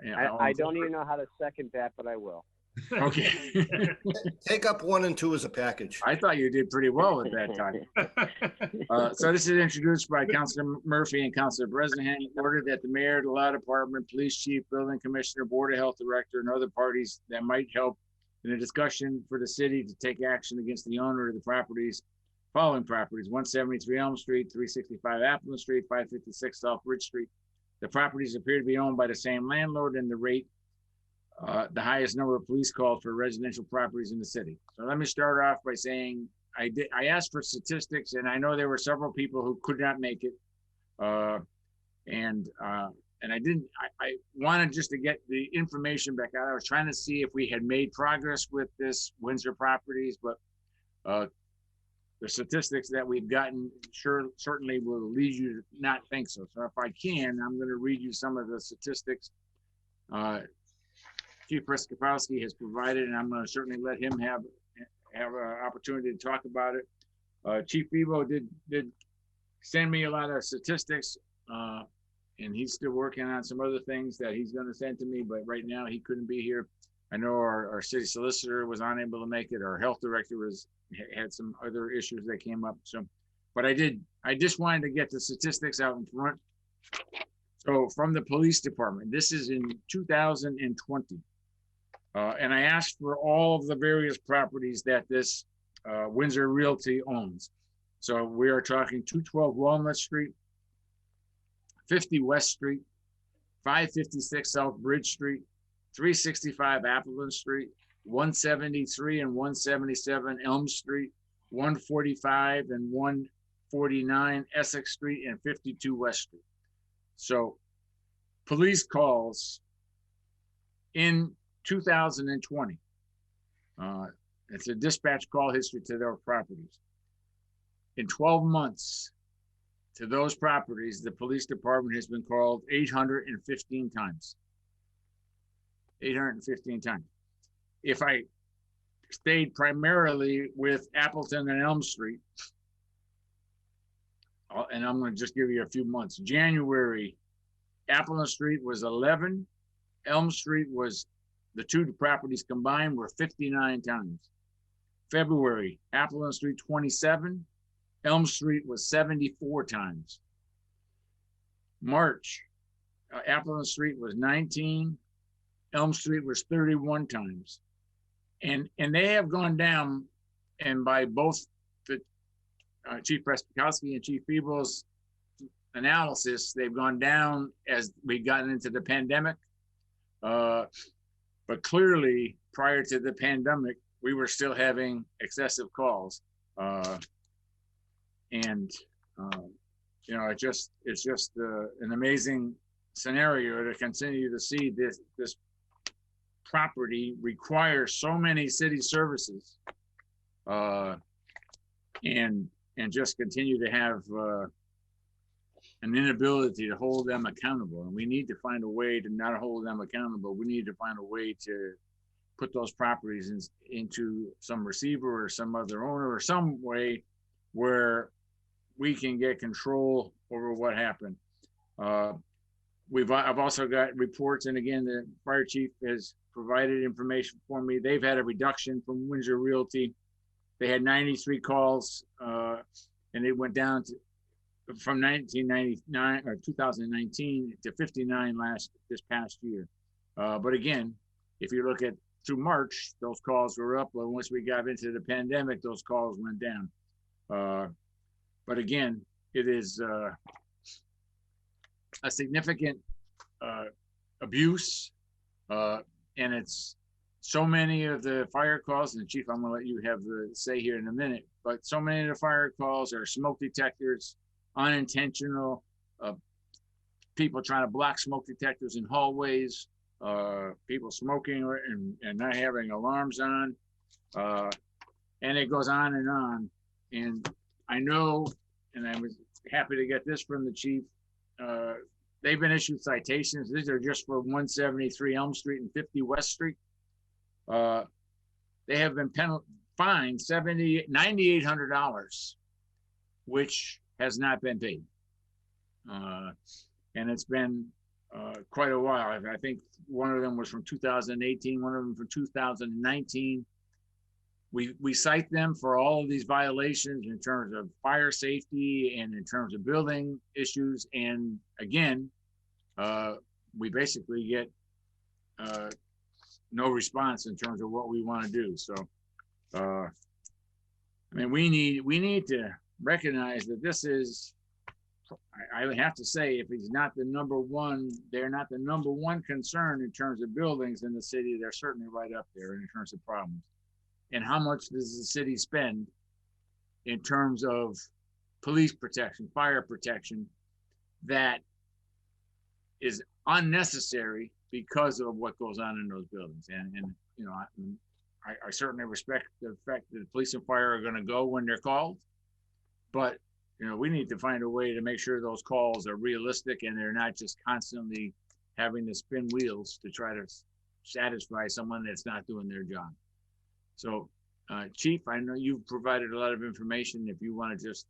Yeah, I don't even know how to second that, but I will. Okay. Take up 1 and 2 as a package. I thought you did pretty well at that time. So this is introduced by Councilor Murphy and Councilor Bresnahan. Ordered that the mayor, the law department, police chief, building commissioner, board of health director, and other parties that might help in a discussion for the city to take action against the owner of the properties, following properties: 173 Elm Street, 365 Appleton Street, 556 South Bridge Street. The properties appear to be owned by the same landlord, and the rate the highest number of police calls for residential properties in the city. So let me start off by saying I asked for statistics, and I know there were several people who could not make it, and I wanted just to get the information back out. I was trying to see if we had made progress with this Windsor properties, but the statistics that we've gotten certainly will lead you to not think so. So if I can, I'm going to read you some of the statistics Chief Preskopowski has provided, and I'm going to certainly let him have an opportunity to talk about it. Chief Bebo did send me a lot of statistics, and he's still working on some other things that he's going to send to me, but right now he couldn't be here. I know our city solicitor was unable to make it. Our health director had some other issues that came up. So, but I just wanted to get the statistics out in front. So from the police department, this is in 2020. And I asked for all of the various properties that this Windsor Realty owns. So we are talking 212 Walnut Street, 50 West Street, 556 South Bridge Street, 365 Appleton Street, 173 and 177 Elm Street, 145 and 149 Essex Street, and 52 West Street. So police calls in 2020. It's a dispatch call history to their properties. In 12 months to those properties, the police department has been called 815 times. 815 times. If I stayed primarily with Appleton and Elm Street, and I'm going to just give you a few months. January, Appleton Street was 11. Elm Street was, the two properties combined were 59 times. February, Appleton Street 27. Elm Street was 74 times. March, Appleton Street was 19. Elm Street was 31 times. And they have gone down, and by both the Chief Preskopowski and Chief Bebo's analysis, they've gone down as we've gotten into the pandemic. But clearly, prior to the pandemic, we were still having excessive calls. You know, it's just an amazing scenario to continue to see this property require so many city services, and just continue to have an inability to hold them accountable. And we need to find a way to not hold them accountable. We need to find a way to put those properties into some receiver or some other owner or some way where we can get control over what happened. I've also got reports, and again, the fire chief has provided information for me. They've had a reduction from Windsor Realty. They had 93 calls, and it went down to from 1999 or 2019 to 59 this past year. But again, if you look at through March, those calls were up. But once we got into the pandemic, those calls went down. But again, it is a significant abuse, and it's so many of the fire calls, and Chief, I'm gonna let you have the say here in a minute, but so many of the fire calls are smoke detectors, unintentional, people trying to block smoke detectors in hallways, people smoking and not having alarms on, and it goes on and on. And I know, and I was happy to get this from the chief, they've been issued citations. These are just for 173 Elm Street and 50 West Street. They have been fined $9,800, which has not been paid. And it's been quite a while. I think one of them was from 2018, one of them from 2019. We cite them for all of these violations in terms of fire safety and in terms of building issues. And again, we basically get no response in terms of what we want to do. So, I mean, we need to recognize that this is, I would have to say, if he's not the number one, they're not the number one concern in terms of buildings in the city. They're certainly right up there in terms of problems. And how much does the city spend in terms of police protection, fire protection, that is unnecessary because of what goes on in those buildings? And you know, I certainly respect the fact that the police and fire are going to go when they're called, but you know, we need to find a way to make sure those calls are realistic and they're not just constantly having to spin wheels to try to satisfy someone that's not doing their job. So, Chief, I know you've provided a lot of information. If you want to just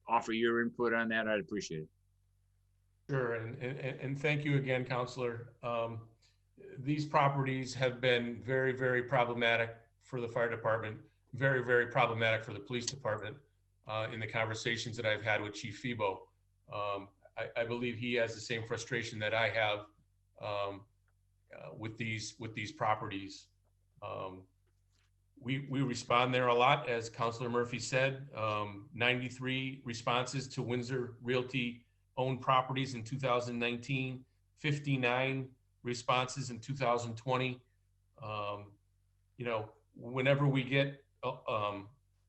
offer your input on that, I'd appreciate it. Sure, and thank you again, Counselor. These properties have been very, very problematic for the fire department, very, very problematic for the police department. In the conversations that I've had with Chief Febo, I believe he has the same frustration that I have with these properties. We respond there a lot, as Councilor Murphy said. 93 responses to Windsor Realty owned properties in 2019, 59 responses in 2020. You know, whenever we get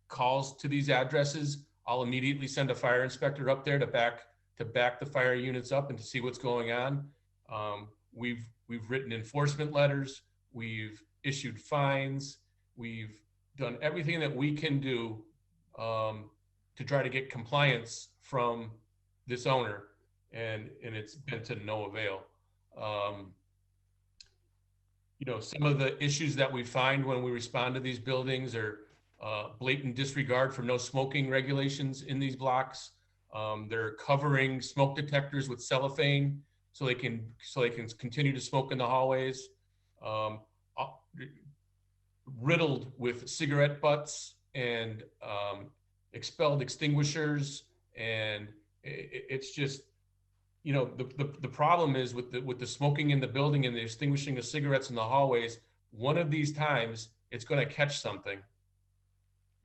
calls to these addresses, I'll immediately send a fire inspector up there to back the fire units up and to see what's going on. We've written enforcement letters, we've issued fines, we've done everything that we can do to try to get compliance from this owner, and it's been to no avail. You know, some of the issues that we find when we respond to these buildings are blatant disregard for no smoking regulations in these blocks. They're covering smoke detectors with cellophane so they can continue to smoke in the hallways. Riddled with cigarette butts and expelled extinguishers, and it's just, you know, the problem is with the smoking in the building and the extinguishing of cigarettes in the hallways. One of these times, it's going to catch something,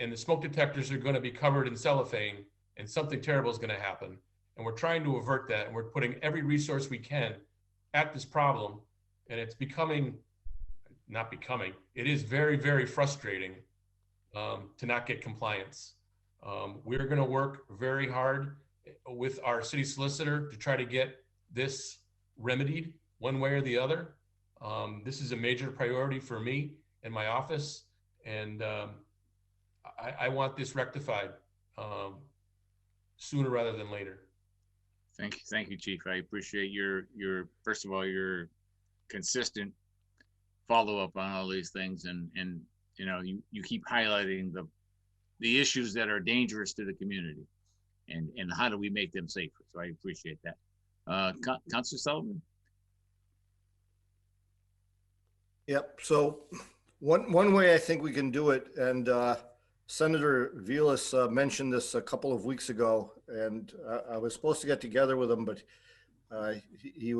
and the smoke detectors are going to be covered in cellophane, and something terrible is going to happen. And we're trying to avert that, and we're putting every resource we can at this problem, and it's it is very, very frustrating to not get compliance. We're going to work very hard with our city solicitor to try to get this remedied one way or the other. This is a major priority for me and my office, and I want this rectified sooner rather than later. Thank you, Chief. I appreciate your first of all, your consistent follow-up on all these things, and you know, you keep highlighting the issues that are dangerous to the community, and how do we make them safer. So I appreciate that. Councilor Sullivan. Yep. So one way I think we can do it, and Senator Vilas mentioned this a couple of weeks ago, and I was supposed to get together with him, but he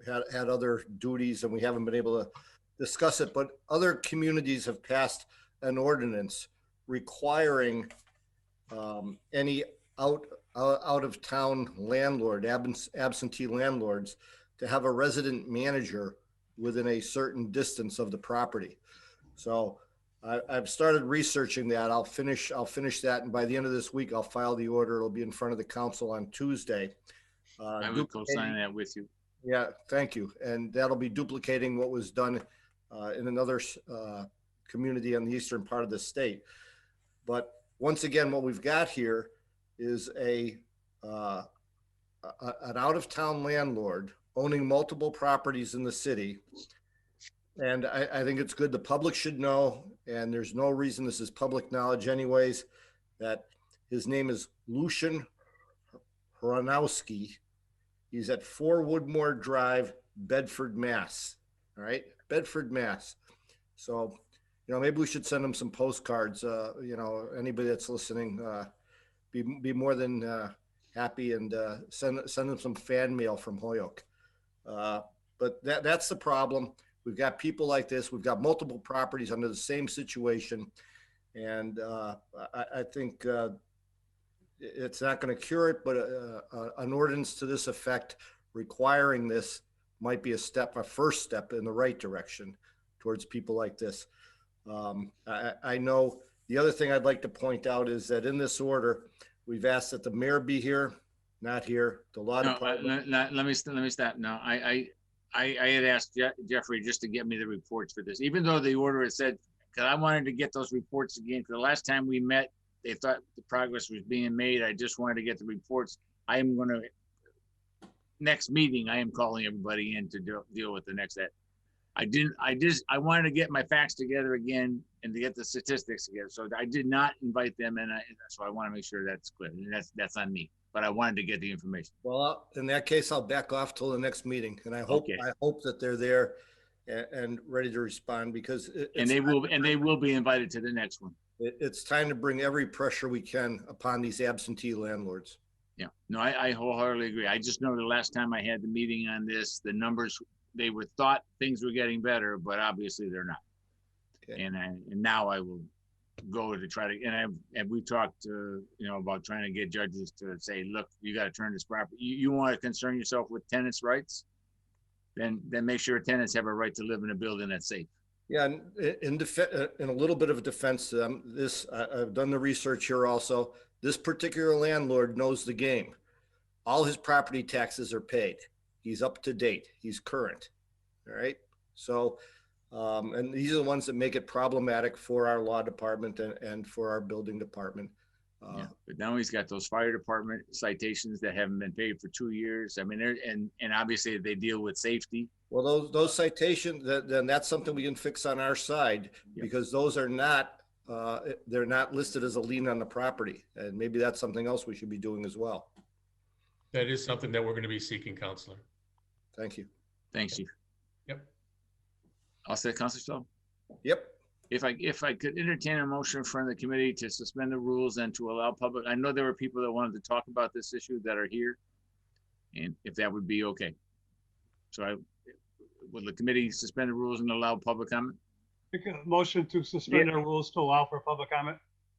had other duties, and we haven't been able to discuss it. But other communities have passed an ordinance requiring any out of town landlord, absentee landlords, to have a resident manager within a certain distance of the property. So I've started researching that. I'll finish that, and by the end of this week, I'll file the order. It'll be in front of the council on Tuesday. I would co-sign that with you. Yeah, thank you. And that'll be duplicating what was done in another community on the eastern part of the state. But once again, what we've got here is an out-of-town landlord owning multiple properties in the city. And I think it's good. The public should know, and there's no reason, this is public knowledge anyways, that his name is Lucian Hronowski. He's at 4 Woodmore Drive, Bedford, Mass. All right, Bedford, Mass. So, maybe we should send him some postcards. Anybody that's listening, be more than happy, and send them some fan mail from Holyoke. But that's the problem. We've got people like this. We've got multiple properties under the same situation, and I think it's not going to cure it, but an ordinance to this effect requiring this might be a first step in the right direction towards people like this. I know the other thing I'd like to point out is that in this order, we've asked that the mayor be here, not here. The law department. Let me stop. No, I had asked Jeffrey just to get me the reports for this, even though the order had said, because I wanted to get those reports again. Because the last time we met, they thought the progress was being made. I just wanted to get the reports. Next meeting, I am calling everybody in to deal with the next set. I wanted to get my facts together again and to get the statistics together. So I did not invite them, and so I want to make sure that's clear. And that's on me. But I wanted to get the information. Well, in that case, I'll back off till the next meeting, and I hope that they're there and ready to respond, because they will be invited to the next one. It's time to bring every pressure we can upon these absentee landlords. Yeah, no, I wholeheartedly agree. I just know the last time I had the meeting on this, the numbers, they were thought things were getting better, but obviously they're not. Okay. And now I will go to try to, and we talked about trying to get judges to say, look, you got to turn this property. You want to concern yourself with tenants' rights, then make sure tenants have a right to live in a building that's safe. Yeah, and in a little bit of a defense to them, I've done the research here also. This particular landlord knows the game. All his property taxes are paid. He's up to date. He's current. All right. So, and these are the ones that make it problematic for our law department and for our building department. But now he's got those fire department citations that haven't been paid for 2 years. I mean, and obviously they deal with safety. Well, those citations, then that's something we can fix on our side, because those are not, they're not listed as a lien on the property. And maybe that's something else we should be doing as well. That is something that we're going to be seeking, Counselor. Thank you. Thanks, Chief. Yep. I'll say, Counselor Stowe. Yep. If I could entertain a motion from the committee to suspend the rules and to allow public, I know there were people that wanted to talk about this issue that are here, and if that would be okay. So would the committee suspend the rules and allow public comment? Make a motion to suspend our rules to allow for public comment.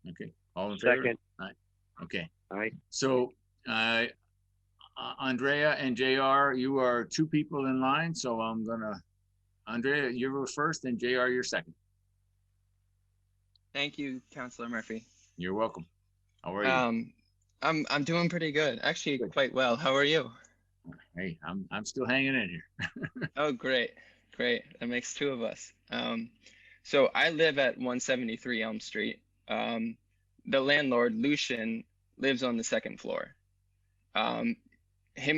Okay. All in favor? Second. All right. Okay. All right. So, Andrea and JR, you are 2 people in line. So Andrea, you were first, and JR, you're second. Thank you, Councilor Murphy. You're welcome. How are you? I'm doing pretty good. Actually, quite well. How are you? Hey, I'm still hanging in here. Oh, great. That makes 2 of us. So I live at 173 Elm Street. The landlord, Lucian, lives on the 2nd floor. Him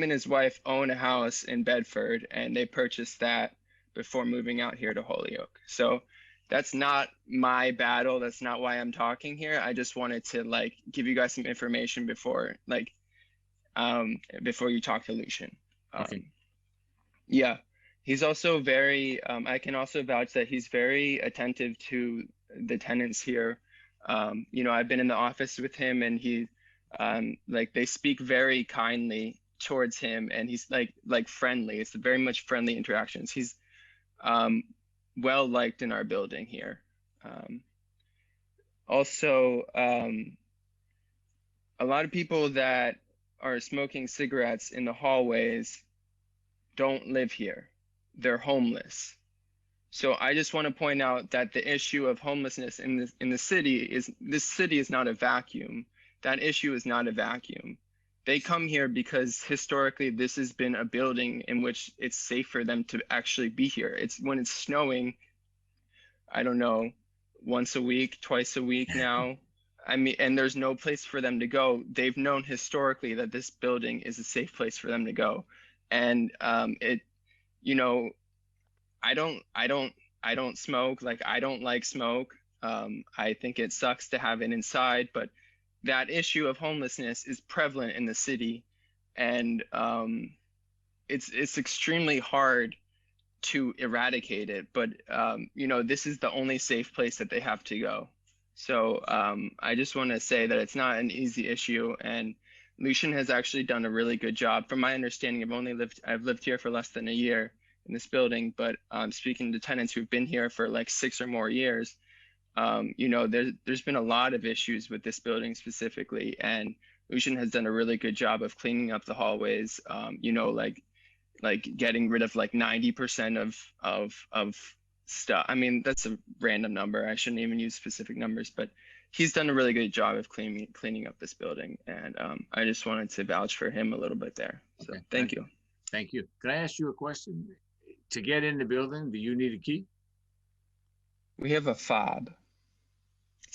and his wife own a house in Bedford, and they purchased that before moving out here to Holyoke. So that's not my battle. That's not why I'm talking here. I just wanted to give you guys some information before you talk to Lucian. Okay. Yeah, he's also very, I can also vouch that he's very attentive to the tenants here. I've been in the office with him, and he, they speak very kindly towards him, and he's like friendly. It's very much friendly interactions. He's well liked in our building here. Also, a lot of people that are smoking cigarettes in the hallways don't live here. They're homeless. So I just want to point out that the issue of homelessness in the city is not a vacuum. That issue is not a vacuum. They come here because historically this has been a building in which it's safe for them to actually be here. It's when it's snowing, I don't know, once a week, twice a week now. I mean, and there's no place for them to go. They've known historically that this building is a safe place for them to go. And it, you know, I don't smoke. Like, I don't like smoke. I think it sucks to have it inside, but that issue of homelessness is prevalent in the city. And it's extremely hard to eradicate it, but you know, this is the only safe place that they have to go. So I just want to say that it's not an easy issue, and Lucian has actually done a really good job. From my understanding, I've lived here for less than a year in this building, but speaking to tenants who've been here for like 6 or more years, you know, there's been a lot of issues with this building specifically, and Lucian has done a really good job of cleaning up the hallways. You know, like getting rid of like 90% of stuff. I mean, that's a random number. I shouldn't even use specific numbers, but he's done a really good job of cleaning up this building. And I just wanted to vouch for him a little bit there. So Okay. thank you. Thank you. Can I ask you a question? To get in the building, do you need a key? We have a fob.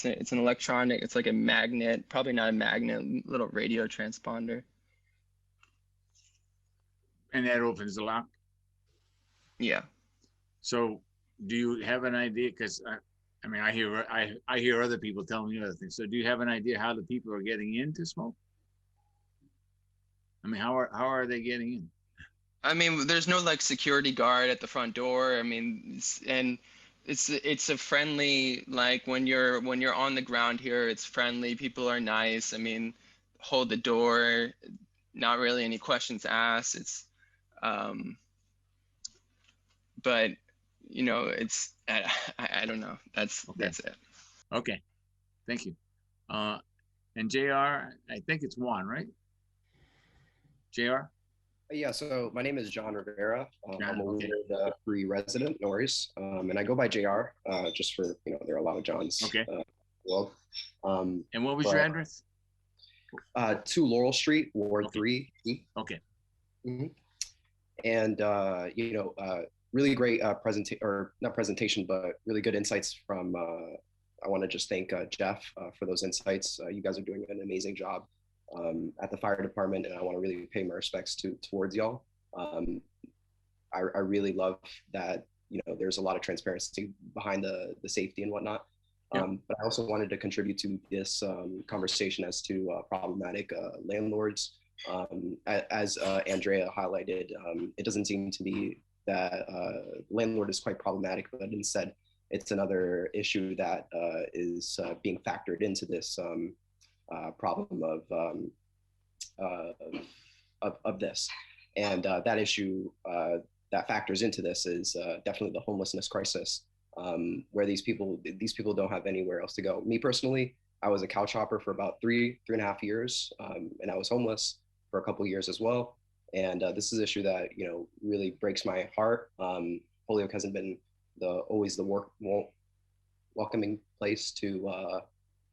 It's an electronic, it's like a magnet, probably not a magnet, little radio transponder. And that opens the lock? Yeah. So do you have an idea? Because I mean, I hear other people telling me other things. So do you have an idea how the people are getting in to smoke? I mean, how are they getting in? I mean, there's no like security guard at the front door. I mean, it's a friendly, like when you're on the ground here, it's friendly. People are nice. I mean, hold the door, not really any questions asked. It's but you know, it's I don't know. That's it. Okay, thank you. And JR, I think it's Juan, right? JR? Yeah, so my name is John Rivera. I'm a okay. Woodward Free resident, Norris, and I go by JR, just for, you know, there are a lot of Johns. Okay. Well, and what was your address? 2 Laurel Street, Ward 3. Okay. Mm-hmm. And, you know, really great presentation, or not presentation, but really good insights from, I want to just thank Jeff for those insights. You guys are doing an amazing job at the fire department, and I want to really pay my respects towards y'all. I really love that, you know, there's a lot of transparency behind the safety and whatnot. But I also wanted to contribute to this conversation as to problematic landlords. As Andrea highlighted, it doesn't seem to be that landlord is quite problematic, but instead it's another issue that is being factored into this problem of this. And that issue that factors into this is definitely the homelessness crisis, where these people don't have anywhere else to go. Me personally, I was a couch hopper for about 3.5 years, and I was homeless for a couple of years as well. And this is an issue that, you know, really breaks my heart. Holyoke hasn't been always the welcoming place to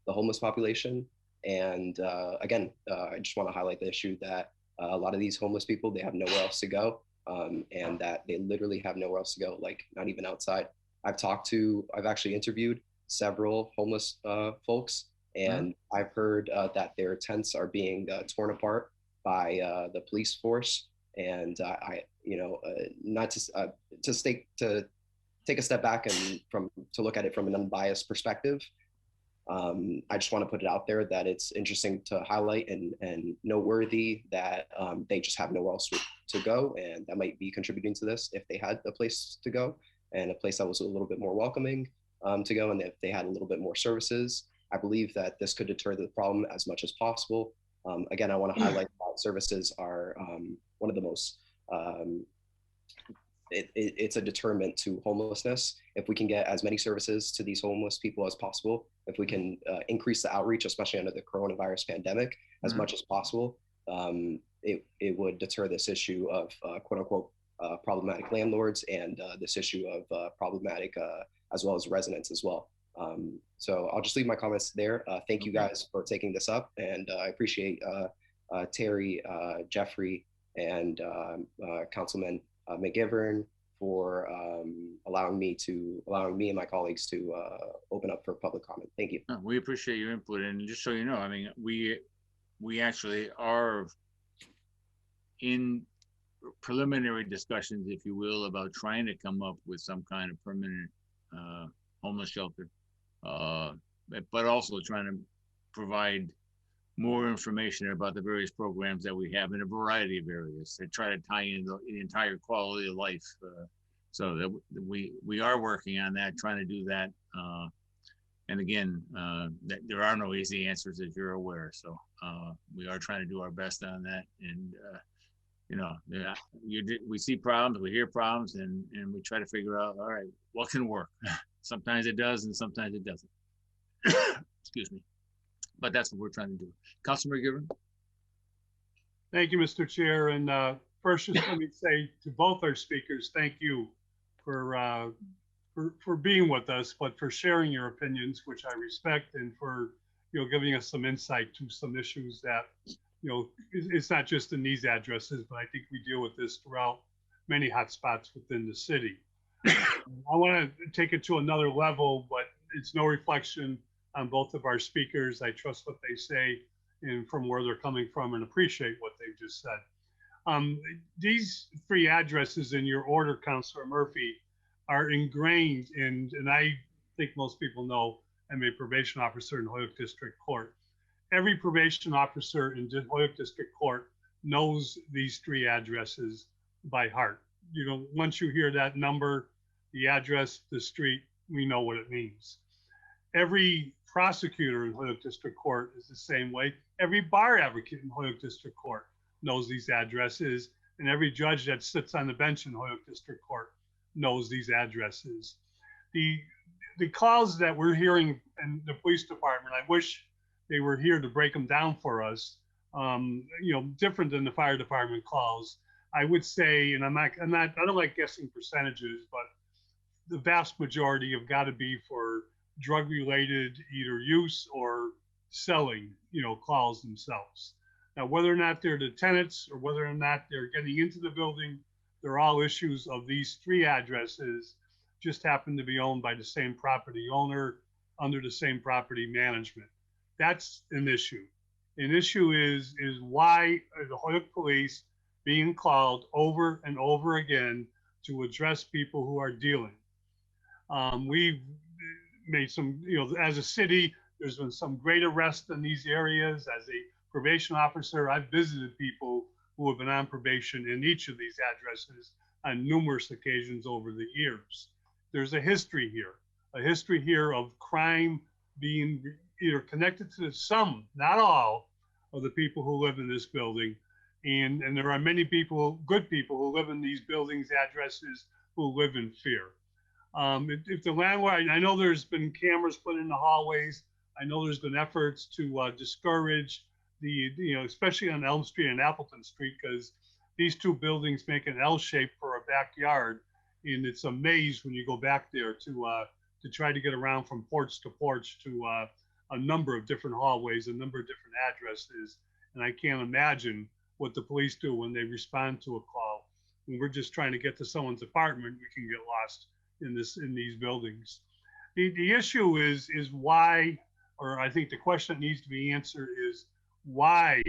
the homeless population. And again, I just want to highlight the issue that a lot of these homeless people, they have nowhere else to go, and that they literally have nowhere else to go, like not even outside. I've actually interviewed several homeless folks, and I've heard that their tents are being torn apart by the police force. And I, you know, not to take a step back and to look at it from an unbiased perspective. I just want to put it out there that it's interesting to highlight and noteworthy that they just have nowhere else to go, and that might be contributing to this if they had a place to go and a place that was a little bit more welcoming to go, and if they had a little bit more services. I believe that this could deter the problem as much as possible. Again, I want to highlight that services are one of the most it's a deterrent to homelessness. If we can get as many services to these homeless people as possible, if we can increase the outreach, especially under the coronavirus pandemic, as much as possible, it would deter this issue of quote unquote problematic landlords, and this issue of problematic as well as residents as well. So I'll just leave my comments there. Thank you guys for taking this up, and I appreciate Terry, Jeffrey, and Councilman McGivern for allowing me and my colleagues to open up for public comment. Thank you. We appreciate your input, and just so you know, I mean, we actually are in preliminary discussions, if you will, about trying to come up with some kind of permanent homeless shelter, but also trying to provide more information about the various programs that we have in a variety of areas to try to tie in the entire quality of life. So that we are working on that, trying to do that. And again, that there are no easy answers, as you're aware. So we are trying to do our best on that. And you know, we see problems, we hear problems, and we try to figure out, all right, what can work. Sometimes it does, and sometimes it doesn't. Excuse me. But that's what we're trying to do. Councilor McGivern. Thank you, Mr. Chair. And first, just let me say to both our speakers, thank you for being with us, but for sharing your opinions, which I respect, and for giving us some insight to some issues that it's not just in these addresses, but I think we deal with this throughout many hotspots within the city. I want to take it to another level, but it's no reflection on both of our speakers. I trust what they say and from where they're coming from, and appreciate what they've just said. These three addresses in your order, Councilor Murphy, are ingrained in, and I think most people know, I'm a probation officer in Holyoke District Court. Every probation officer in Holyoke District Court knows these three addresses by heart. Once you hear that number, the address, the street, we know what it means. Every prosecutor in Holyoke District Court is the same way. Every bar advocate in Holyoke District Court knows these addresses, and every judge that sits on the bench in Holyoke District Court knows these addresses. The calls that we're hearing in the police department, I wish they were here to break them down for us. Different than the fire department calls. I would say, and I don't like guessing percentages, but the vast majority have got to be for drug-related either use or selling, calls themselves. Now, whether or not they're the tenants or whether or not they're getting into the building, they're all issues of these three addresses, just happen to be owned by the same property owner under the same property management. That's an issue. An issue is why are the Holyoke police being called over and over again to address people who are dealing? We've made some, as a city, there's been some great arrests in these areas. As a probation officer, I've visited people who have been on probation in each of these addresses on numerous occasions over the years. There's a history here of crime being either connected to some, not all, of the people who live in this building. And there are many people, good people, who live in these buildings, addresses, who live in fear. If the landlord, I know there's been cameras put in the hallways. I know there's been efforts to discourage especially on Elm Street and Appleton Street, because these two buildings make an L shape for a backyard. And it's a maze when you go back there to try to get around from porch to porch to a number of different hallways, a number of different addresses. And I can't imagine what the police do when they respond to a call. When we're just trying to get to someone's apartment, we can get lost in these buildings. The issue is why, or I think the question that needs to be answered is why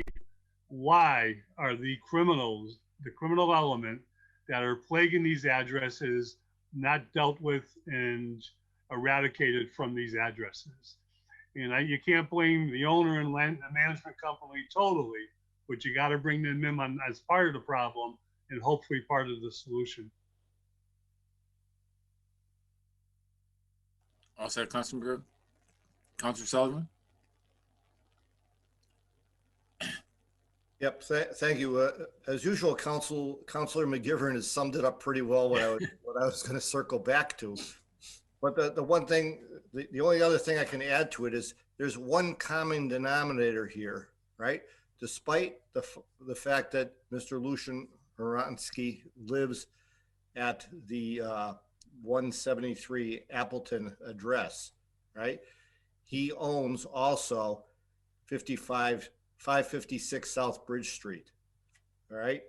are the criminals, the criminal element that are plaguing these addresses, not dealt with and eradicated from these addresses? And you can't blame the owner and the management company totally, but you got to bring them in on, as part of the problem and hopefully part of the solution. All set, Councilor Sullivan. Yep, thank you. As usual, Councilor McGivern has summed it up pretty well what I was going to circle back to. But the one thing, the only other thing I can add to it is there's one common denominator here, right? Despite the fact that Mr. Lucian Horansky lives at the 173 Appleton address, right? He owns also 556 South Bridge Street, all right?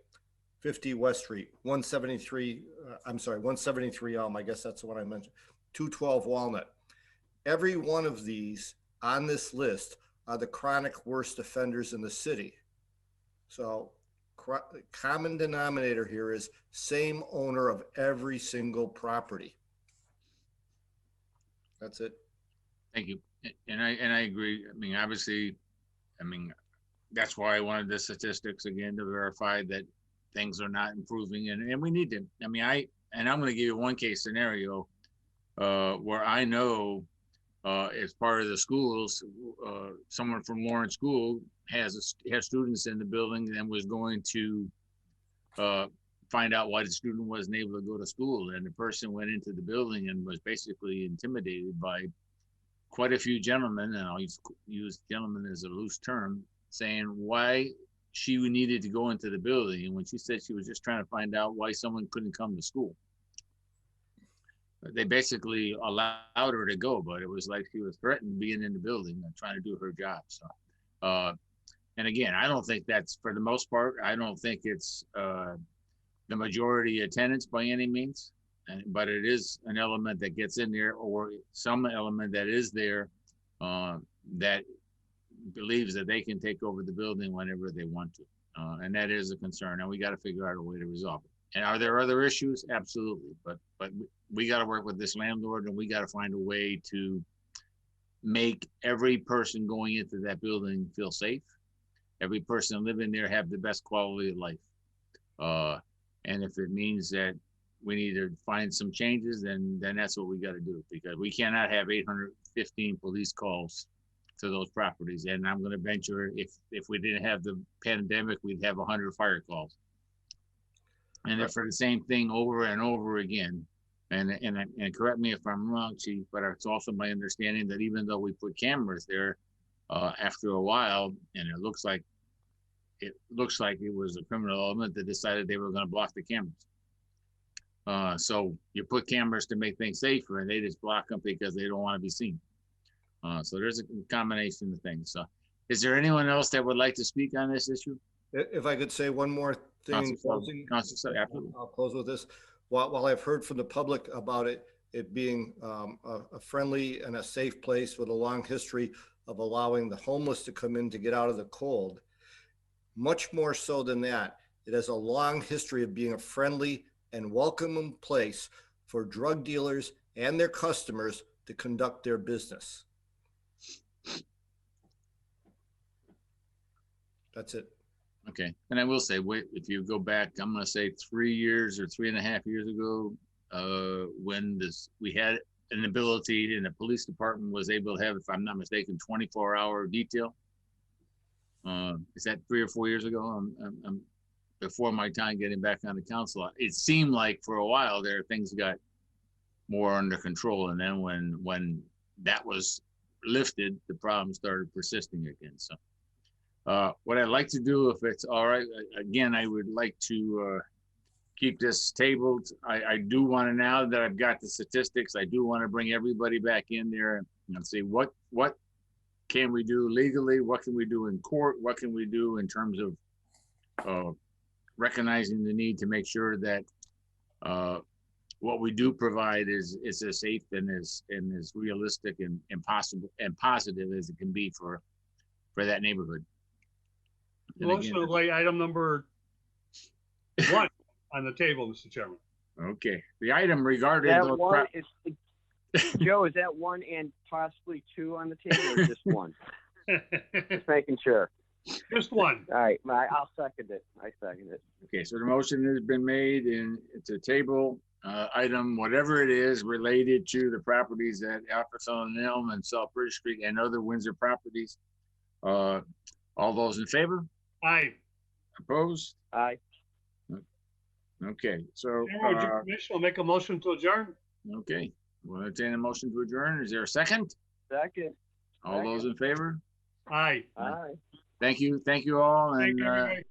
50 West Street, 173, I'm sorry, 173 Elm, I guess that's the one I mentioned, 212 Walnut. Every one of these on this list are the chronic worst offenders in the city. So common denominator here is same owner of every single property. That's it. Thank you. And I agree. I mean, obviously, that's why I wanted the statistics again to verify that things are not improving, and we need to. I'm going to give you one case scenario where I know as part of the schools, someone from Lawrence School has students in the building and was going to find out why the student wasn't able to go to school, and the person went into the building and was basically intimidated by quite a few gentlemen, and I'll use gentlemen as a loose term, saying why she needed to go into the building. And when she said she was just trying to find out why someone couldn't come to school, they basically allowed her to go, but it was like she was threatened being in the building and trying to do her job. So, and again, I don't think that's, for the most part, I don't think it's the majority attendance by any means, but it is an element that gets in there, or some element that is there that believes that they can take over the building whenever they want to. And that is a concern, and we got to figure out a way to resolve it. And are there other issues? Absolutely. But we got to work with this landlord, and we got to find a way to make every person going into that building feel safe. Every person living there have the best quality of life. And if it means that we need to find some changes, then that's what we got to do, because we cannot have 815 police calls to those properties. And I'm going to venture, if we didn't have the pandemic, we'd have 100 fire calls. And they're for the same thing over and over again. And correct me if I'm wrong, Chief, but it's also my understanding that even though we put cameras there, after a while, and it looks like it was a criminal element that decided they were going to block the cameras. So you put cameras to make things safer, and they just block them because they don't want to be seen. So there's a combination of things. So is there anyone else that would like to speak on this issue? If I could say one more thing in closing, I'll close with this. While I've heard from the public about it being a friendly and a safe place with a long history of allowing the homeless to come in to get out of the cold, much more so than that, it has a long history of being a friendly and welcoming place for drug dealers and their customers to conduct their business. That's it. Okay. And I will say, if you go back, I'm going to say 3 years or 3.5 years ago, when we had an ability, and the police department was able to have, if I'm not mistaken, 24-hour detail. Is that 3 or 4 years ago? I'm before my time getting back on the council. It seemed like for a while there, things got more under control. And then when that was lifted, the problem started persisting again. So what I'd like to do, if it's all right, again, I would like to keep this tabled. I do want to, now that I've got the statistics, I do want to bring everybody back in there and see what can we do legally, what can we do in court, what can we do in terms of recognizing the need to make sure that what we do provide is as safe and as realistic and possible and positive as it can be for that neighborhood. Motion to lay item number 1 on the table, Mr. Chairman. Okay, the item regarding that one is, Joe, is that 1 and possibly 2 on the table, or just 1? Just making sure. Just 1. All right, I'll second it. I second it. Okay, so the motion has been made, and it's a table item, whatever it is, related to the properties at Appleton and Elm and South Bridge Street and other Windsor properties. All those in favor? Aye. Opposed? Aye. Okay, so Commissioner will make a motion to adjourn. Okay, we'll entertain a motion to adjourn. Is there a second? Second. All those in favor? Aye. Aye. Thank you all, Thank and you, everybody.